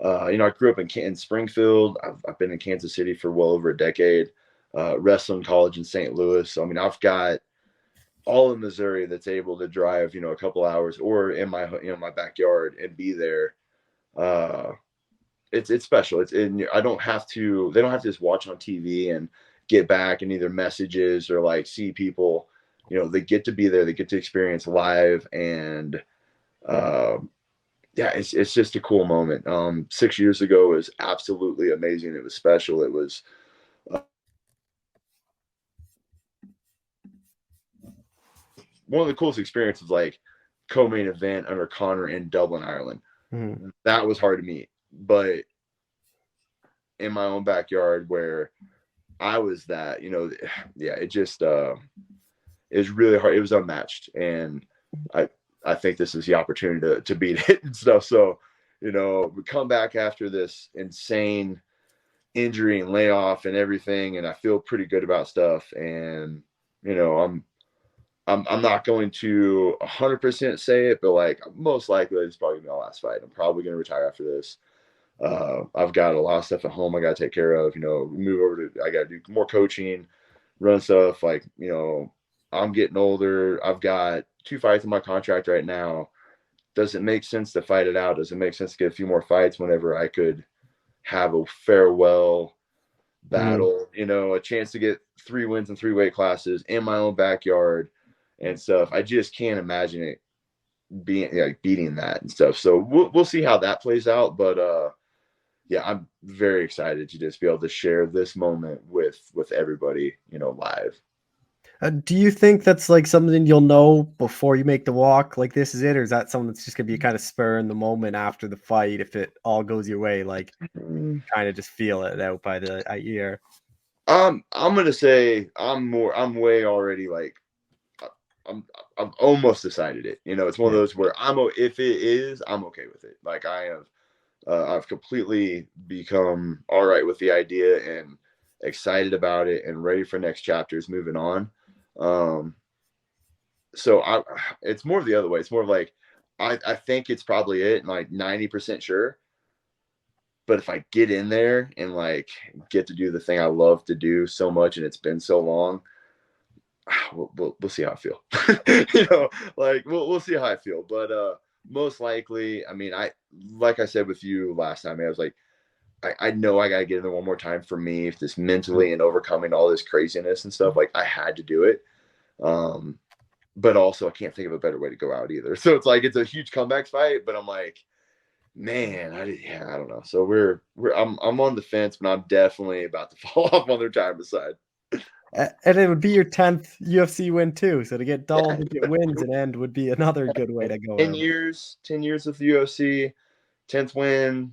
S5: I grew up in Springfield. I've been in Kansas City for well over a decade. Wrestling college in St. Louis. So, I mean, I've got all of Missouri that's able to drive, a couple hours or in my, my backyard and be there. It's special. I don't have to, they don't have to just watch on TV and get back and either messages or like see people, they get to be there. They get to experience live, and, it's just a cool moment. 6 years ago was absolutely amazing. It was special. It was one of the coolest experiences, like co-main event under Connor in Dublin, Ireland. Mm-hmm. That was hard to meet, but in my own backyard where I was that, it just, it was really hard. It was unmatched. And I think this is the opportunity to beat it and stuff. So, we come back after this insane injury and layoff and everything, and I feel pretty good about stuff. And, I'm not going to 100% say it, but like most likely it's probably gonna be my last fight. I'm probably gonna retire after this. I've got a lot of stuff at home I gotta take care of. Move over to I gotta do more coaching, run stuff. Like I'm getting older. I've got 2 fights in my contract right now. Does it make sense to fight it out? Does it make sense to get a few more fights whenever I could have a farewell battle, a chance to get 3 wins in 3 weight classes in my own backyard and stuff? I just can't imagine it beating that and stuff. So we'll see how that plays out. But yeah, I'm very excited to just be able to share this moment with everybody, live.
S1: Do you think that's like something you'll know before you make the walk? Like this is it, or is that something that's just gonna be kind of spur in the moment after the fight if it all goes your way? Like kind of just feel it out by the year.
S5: I'm gonna say I'm way already like I've almost decided it. It's one of those where if it is, I'm okay with it. Like I've completely become all right with the idea and excited about it and ready for next chapters moving on. So it's more of the other way. It's more of like, I think it's probably it, and like 90% sure. But if I get in there and like get to do the thing I love to do so much, and it's been so long, we'll see how I feel. We'll see how I feel. But most likely, I mean, like I said with you last time, I was like, I know I got to get in there one more time for me, if this mentally and overcoming all this craziness and stuff. Like I had to do it. But also I can't think of a better way to go out either. So it's like, it's a huge comeback fight, but I'm like, man, I don't know. So I'm on the fence, but I'm definitely about to fall off on their time side.
S1: And it would be your 10th UFC win too. So to get double-digit wins and end would be another good way to go.
S5: 10 years with the UFC, 10th win,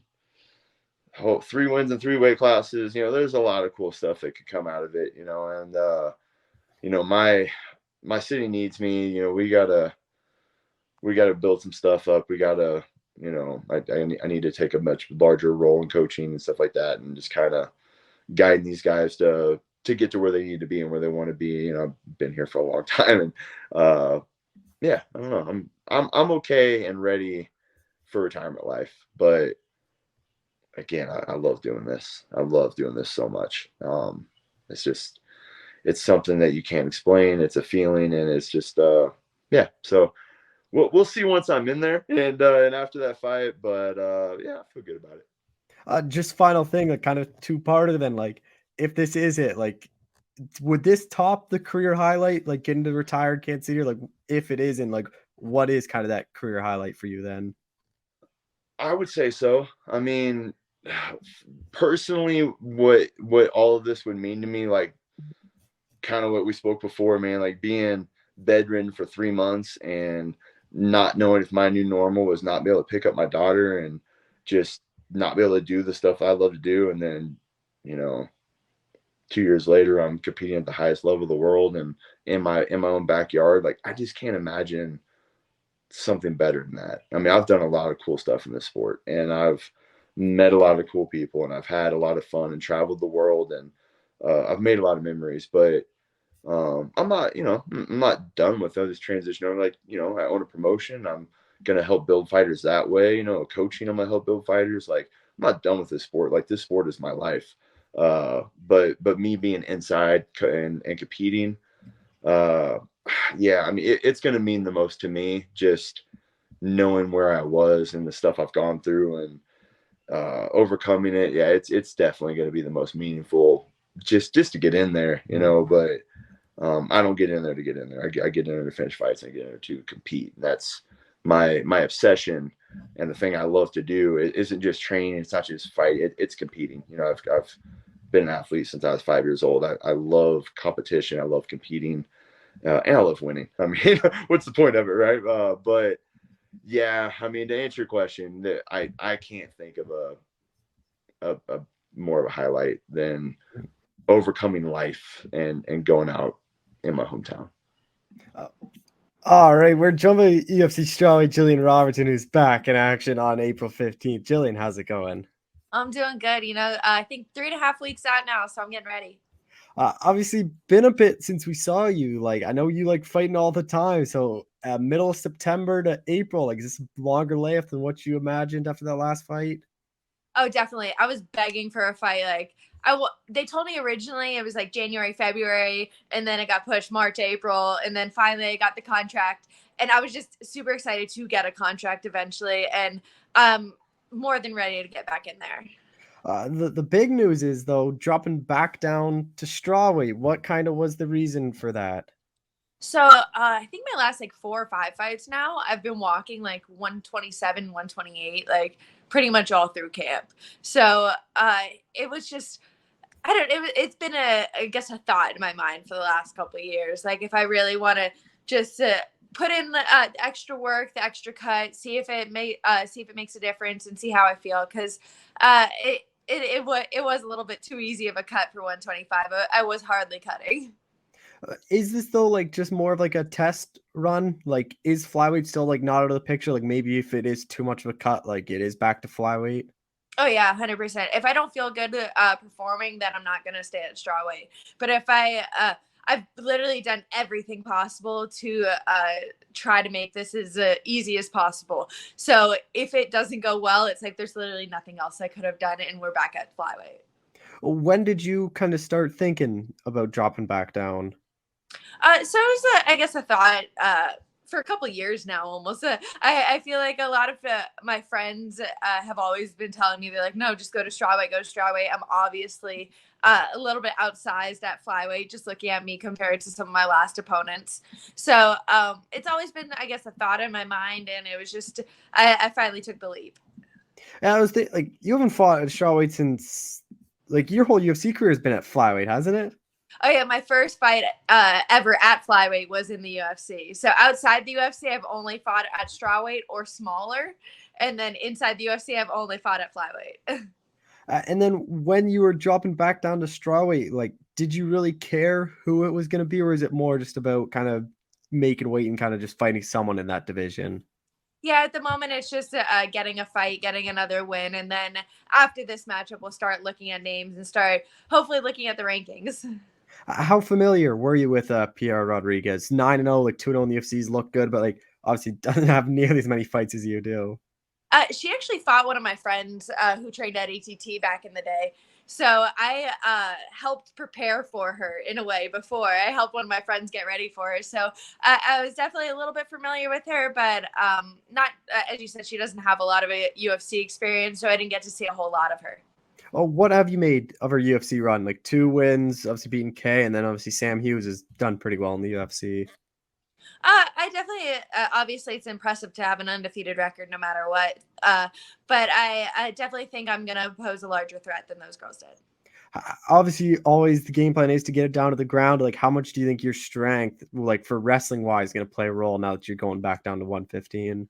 S5: 3 wins in 3 weight classes. There's a lot of cool stuff that could come out of it. And my city needs me. We gotta build some stuff up. We gotta, I need to take a much larger role in coaching and stuff like that, and just kind of guiding these guys to get to where they need to be and where they want to be. I've been here for a long time, and yeah, I don't know. I'm okay and ready for retirement life, but again, I love doing this. I love doing this so much. It's something that you can't explain. It's a feeling, and it's just yeah. So we'll see once I'm in there and after that fight. But yeah, I feel good about it.
S1: Just final thing, like kind of 2-parter then. Like if this is it, like would this top the career highlight, like getting to retired Kansas City? Or like if it isn't, like what is kind of that career highlight for you then?
S5: I would say so. I mean, personally, what all of this would mean to me, like kind of what we spoke before, man, like being bedridden for 3 months and not knowing if my new normal was not be able to pick up my daughter and just not be able to do the stuff I love to do. And then, 2 years later, I'm competing at the highest level of the world and in my own backyard. Like, I just can't imagine something better than that. I mean, I've done a lot of cool stuff in this sport, and I've met a lot of cool people, and I've had a lot of fun and traveled the world, and I've made a lot of memories. But I'm not done with this transition. I'm like, I own a promotion. I'm gonna help build fighters that way. Coaching, I'm gonna help build fighters. Like, I'm not done with this sport. Like, this sport is my life. But me being inside and competing, yeah, I mean, it's gonna mean the most to me, just knowing where I was and the stuff I've gone through and overcoming it. Yeah, it's definitely gonna be the most meaningful, just to get in there, But I don't get in there to get in there. I get in there to finish fights. I get in there to compete. That's my obsession, and the thing I love to do. It isn't just training. It's not just fight. It's competing. I've been an athlete since I was 5 years old. I love competition. I love competing, and I love winning. I mean, what's the point of it, right? But yeah, I mean, to answer your question, I can't think of a more of a highlight than overcoming life and going out in my hometown.
S1: All right, we're jumping UFC strawweight Gillian Robertson, who's back in action on April 15th. Gillian, how's it going?
S6: I'm doing good. I think 3.5 weeks out now, so I'm getting ready.
S1: Obviously, been a bit since we saw you. Like, I know you like fighting all the time. So, middle of September to April, like, is this longer layoff than what you imagined after that last fight?
S6: Oh, definitely. I was begging for a fight. Like they told me originally it was like January, February, and then it got pushed March, April, and then finally I got the contract. And I was just super excited to get a contract eventually, and more than ready to get back in there.
S1: The big news is though dropping back down to strawweight. What kind of was the reason for that?
S6: So I think my last like 4 or 5 fights now, I've been walking like 127, 128, like pretty much all through camp. So it was just I don't. It's been I guess, a thought in my mind for the last couple of years. Like, if I really want to just put in the extra work, the extra cut, see if it makes a difference, and see how I feel. Because it was a little bit too easy of a cut for 125. I was hardly cutting.
S1: Is this though like just more of like a test run? Like, is flyweight still like not out of the picture? Like, maybe if it is too much of a cut, like it is back to flyweight.
S6: Oh yeah, 100%. If I don't feel good performing, then I'm not gonna stay at strawweight. But if I've literally done everything possible to try to make this as easy as possible. So if it doesn't go well, it's like there's literally nothing else I could have done, and we're back at flyweight.
S1: When did you kind of start thinking about dropping back down?
S6: So it was, I guess, a thought for a couple years now, almost. I feel like a lot of my friends have always been telling me, they're like, no, just go to strawweight, go to strawweight. I'm obviously a little bit outsized at flyweight, just looking at me compared to some of my last opponents. So it's always been, I guess, a thought in my mind, and it was just, I finally took the leap.
S1: Yeah, I was like, you haven't fought at strawweight since like your whole UFC career has been at flyweight, hasn't it?
S6: Oh yeah, my first fight ever at flyweight was in the UFC. So outside the UFC, I've only fought at strawweight or smaller, and then inside the UFC, I've only fought at flyweight.
S1: And then when you were dropping back down to strawweight, like, did you really care who it was going to be, or is it more just about kind of making weight and kind of just fighting someone in that division?
S6: Yeah, at the moment, it's just getting a fight, getting another win, and then after this matchup, we'll start looking at names and start hopefully looking at the rankings.
S1: How familiar were you with Pierre Rodriguez? 9-0, like 2-0 in the UFCs, look good, but like obviously doesn't have nearly as many fights as you do.
S6: She actually fought one of my friends who trained at ATT back in the day. So I helped prepare for her in a way before. I helped one of my friends get ready for her. So I was definitely a little bit familiar with her, but not, as you said, she doesn't have a lot of UFC experience, so I didn't get to see a whole lot of her.
S1: Oh, what have you made of her UFC run? Like 2 wins, obviously beating Kay, and then obviously Sam Hughes has done pretty well in the UFC.
S6: I definitely, obviously, it's impressive to have an undefeated record no matter what. But I definitely think I'm going to pose a larger threat than those girls did.
S1: Obviously, always the game plan is to get it down to the ground. Like, how much do you think your strength, like for wrestling wise, is going to play a role now that you're going back down to 115?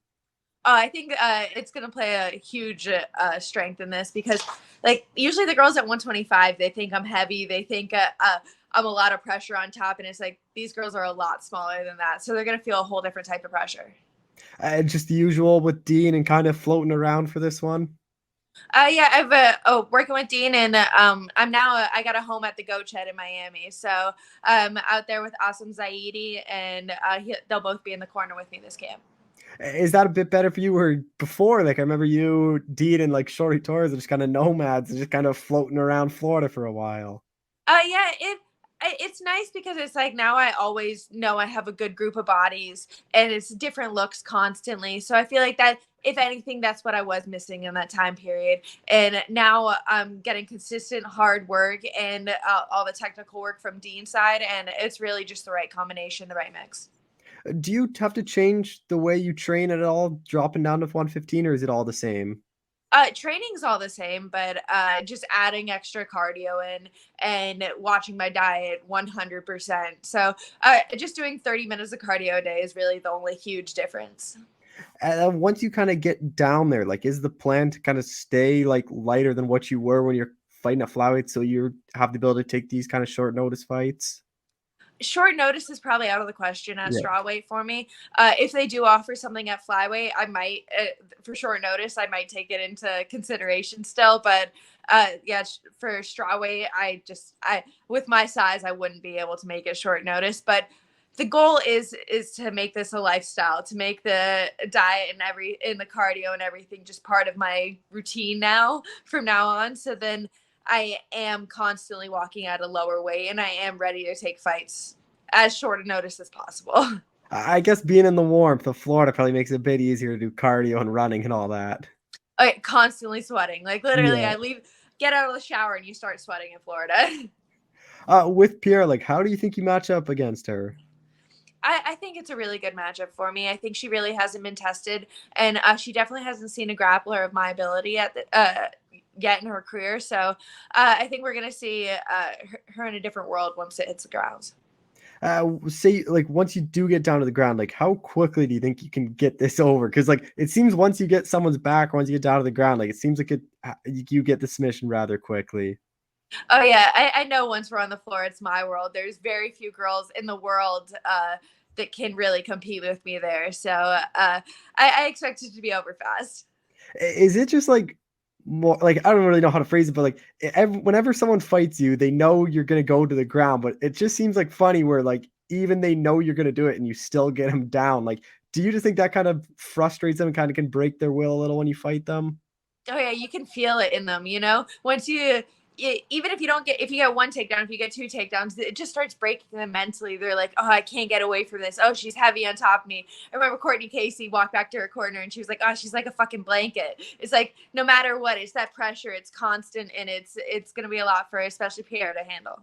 S6: I think it's going to play a huge strength in this because, like, usually the girls at 125, they think I'm heavy. They think I'm a lot of pressure on top. And it's like these girls are a lot smaller than that. So they're going to feel a whole different type of pressure.
S1: Just the usual with Dean and kind of floating around for this one.
S6: Yeah, I've working with Dean, and I'm now I got a home at the Goat Shed in Miami, so I'm out there with Awesome Zaidi, and they'll both be in the corner with me this camp.
S1: Is that a bit better for you or before? Like, I remember you, Dean, and like Shorty Torres are just kind of nomads and just kind of floating around Florida for a while.
S6: Yeah, it's nice because it's like now I always know I have a good group of bodies, and it's different looks constantly. So I feel like that, if anything, that's what I was missing in that time period. And now I'm getting consistent hard work and all the technical work from Dean's side, and it's really just the right combination, the right mix.
S1: Do you have to change the way you train at all, dropping down to 115, or is it all the same?
S6: Training's all the same, but just adding extra cardio in and watching my diet 100%. So just doing 30 minutes of cardio a day is really the only huge difference.
S1: And once you kind of get down there, like, is the plan to kind of stay like lighter than what you were when you're fighting at flyweight, so you have the ability to take these kind of short notice fights?
S6: short notice is probably out of the question at
S1: Yeah.
S6: strawweight for me. If they do offer something at flyweight, I might, for short notice, I might take it into consideration still. But yeah, for strawweight, I with my size, I wouldn't be able to make it short notice. But the goal is to make this a lifestyle, to make the diet and the cardio and everything just part of my routine now from now on. So then I am constantly walking at a lower weight, and I am ready to take fights as short a notice as possible.
S1: I guess being in the warmth of Florida probably makes it a bit easier to do cardio and running and all that.
S6: Constantly sweating. Like literally,
S1: Yeah.
S6: get out of the shower and you start sweating in Florida.
S1: With Pierre, like, how do you think you match up against her?
S6: I think it's a really good matchup for me. I think she really hasn't been tested, and she definitely hasn't seen a grappler of my ability yet in her career. So I think we're going to see her in a different world once it hits the ground.
S1: Say, like, once you do get down to the ground, like, how quickly do you think you can get this over? Because, like, it seems once you get someone's back, once you get down to the ground, like, it seems like you get the submission rather quickly.
S6: Oh, yeah. I know once we're on the floor, it's my world. There's very few girls in the world that can really compete with me there. So I expect it to be over fast.
S1: Is it just, like, more like, I don't really know how to phrase it, but like whenever someone fights you, they know you're gonna go to the ground, but it just seems like funny where like even they know you're gonna do it and you still get them down. Like, do you just think that kind of frustrates them and kind of can break their will a little when you fight them?
S6: Oh yeah, you can feel it in them, once even if you get one takedown, if you get two takedowns, it just starts breaking them mentally. They're like, oh, I can't get away from this. Oh, she's heavy on top of me. I remember Courtney Casey walked back to her corner and she was like, oh, she's like a fucking blanket. It's like, no matter what, it's that pressure. It's constant, and it's going to be a lot for especially Pierre to handle.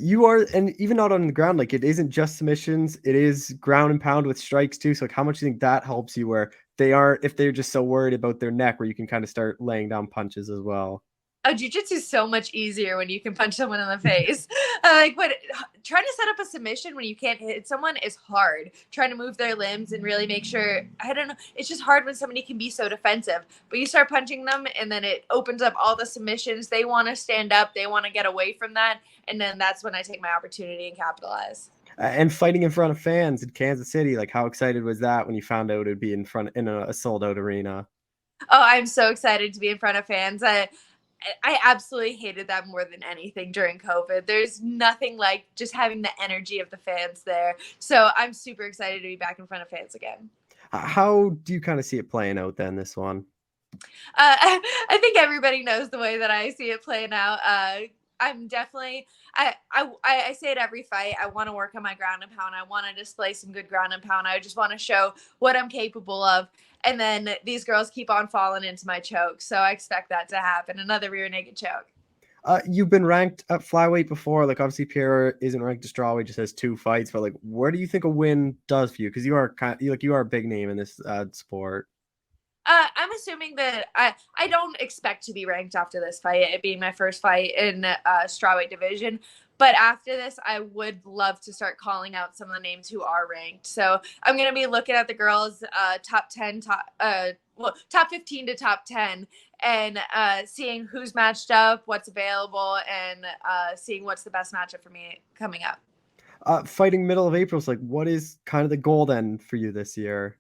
S1: You are, and even not on the ground, like it isn't just submissions, it is ground and pound with strikes too. So like, how much do you think that helps you where if they're just so worried about their neck, where you can kind of start laying down punches as well?
S6: Oh, jiu-jitsu is so much easier when you can punch someone in the face. But trying to set up a submission when you can't hit someone is hard. Trying to move their limbs and really make sure, I don't know, it's just hard when somebody can be so defensive. But you start punching them, and then it opens up all the submissions. They want to stand up. They want to get away from that. And then that's when I take my opportunity and capitalize.
S1: And fighting in front of fans in Kansas City, like how excited was that when you found out it would be in a sold-out arena?
S6: Oh, I'm so excited to be in front of fans. I absolutely hated that more than anything during COVID. There's nothing like just having the energy of the fans there. So I'm super excited to be back in front of fans again.
S1: How do you kind of see it playing out then, this one?
S6: I think everybody knows the way that I see it playing out. I'm definitely, I say it every fight. I want to work on my ground and pound. I want to display some good ground and pound. I just want to show what I'm capable of. And then these girls keep on falling into my choke. So I expect that to happen. Another rear naked choke.
S1: You've been ranked at flyweight before. Like obviously Pierre isn't ranked to strawweight, just has 2 fights. But like, where do you think a win does for you? Because you are you are a big name in this sport.
S6: I'm assuming that I don't expect to be ranked after this fight, it being my first fight in strawweight division. But after this, I would love to start calling out some of the names who are ranked. So I'm going to be looking at the girls' top 15 to top 10, and seeing who's matched up, what's available, and seeing what's the best matchup for me coming up.
S1: Fighting middle of April is like, what is kind of the goal then for you this year?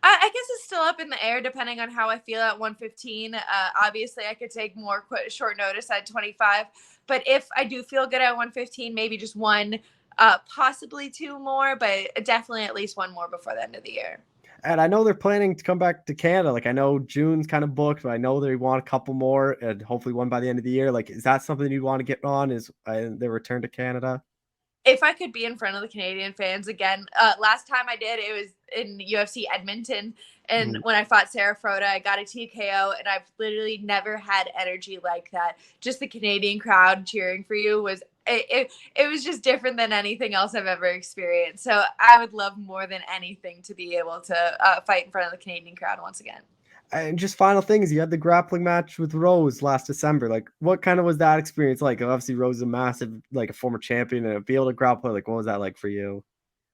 S6: I guess it's still up in the air depending on how I feel at 115. Obviously, I could take more short notice at 25. But if I do feel good at 115, maybe just one, possibly 2 more, but definitely at least 1 more before the end of the year.
S1: And I know they're planning to come back to Canada. Like I know June's kind of booked, but I know they want a couple more and hopefully one by the end of the year. Like, is that something you'd want to get on? Is the return to Canada?
S6: If I could be in front of the Canadian fans again, last time I did, it was in UFC Edmonton. And when I fought Sarah Froda, I got a TKO, and I've literally never had energy like that. Just the Canadian crowd cheering for you it was just different than anything else I've ever experienced. So I would love more than anything to be able to fight in front of the Canadian crowd once again.
S1: And just final things, you had the grappling match with Rose last December. Like, what kind of was that experience like? Obviously, Rose is a massive, like a former champion, and be able to grapple. Like, what was that like for you?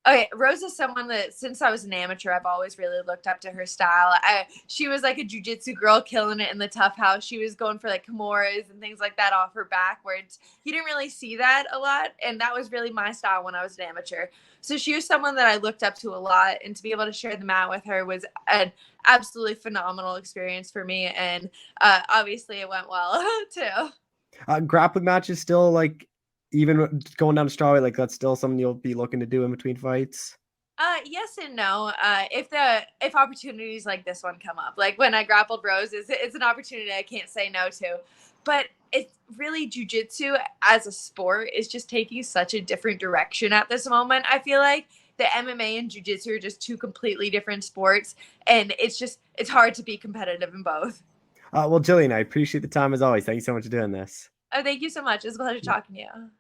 S6: Okay, Rose is someone that since I was an amateur, I've always really looked up to her style. She was like a jiu-jitsu girl, killing it in the tough house. She was going for like kimuras and things like that off her back, where you didn't really see that a lot, and that was really my style when I was an amateur. So she was someone that I looked up to a lot, and to be able to share the mat with her was an absolutely phenomenal experience for me, and obviously it went well too.
S1: Grappling matches still like even going down to strawweight, like that's still something you'll be looking to do in between fights.
S6: Yes and no. If opportunities like this one come up, like when I grappled Rose, it's an opportunity I can't say no to. But it's really jujitsu as a sport is just taking such a different direction at this moment. I feel like the MMA and jujitsu are just two completely different sports, and it's hard to be competitive in both.
S1: Well, Gillian, I appreciate the time as always. Thank you so much for doing this.
S6: Thank you so much. It's a pleasure talking to you.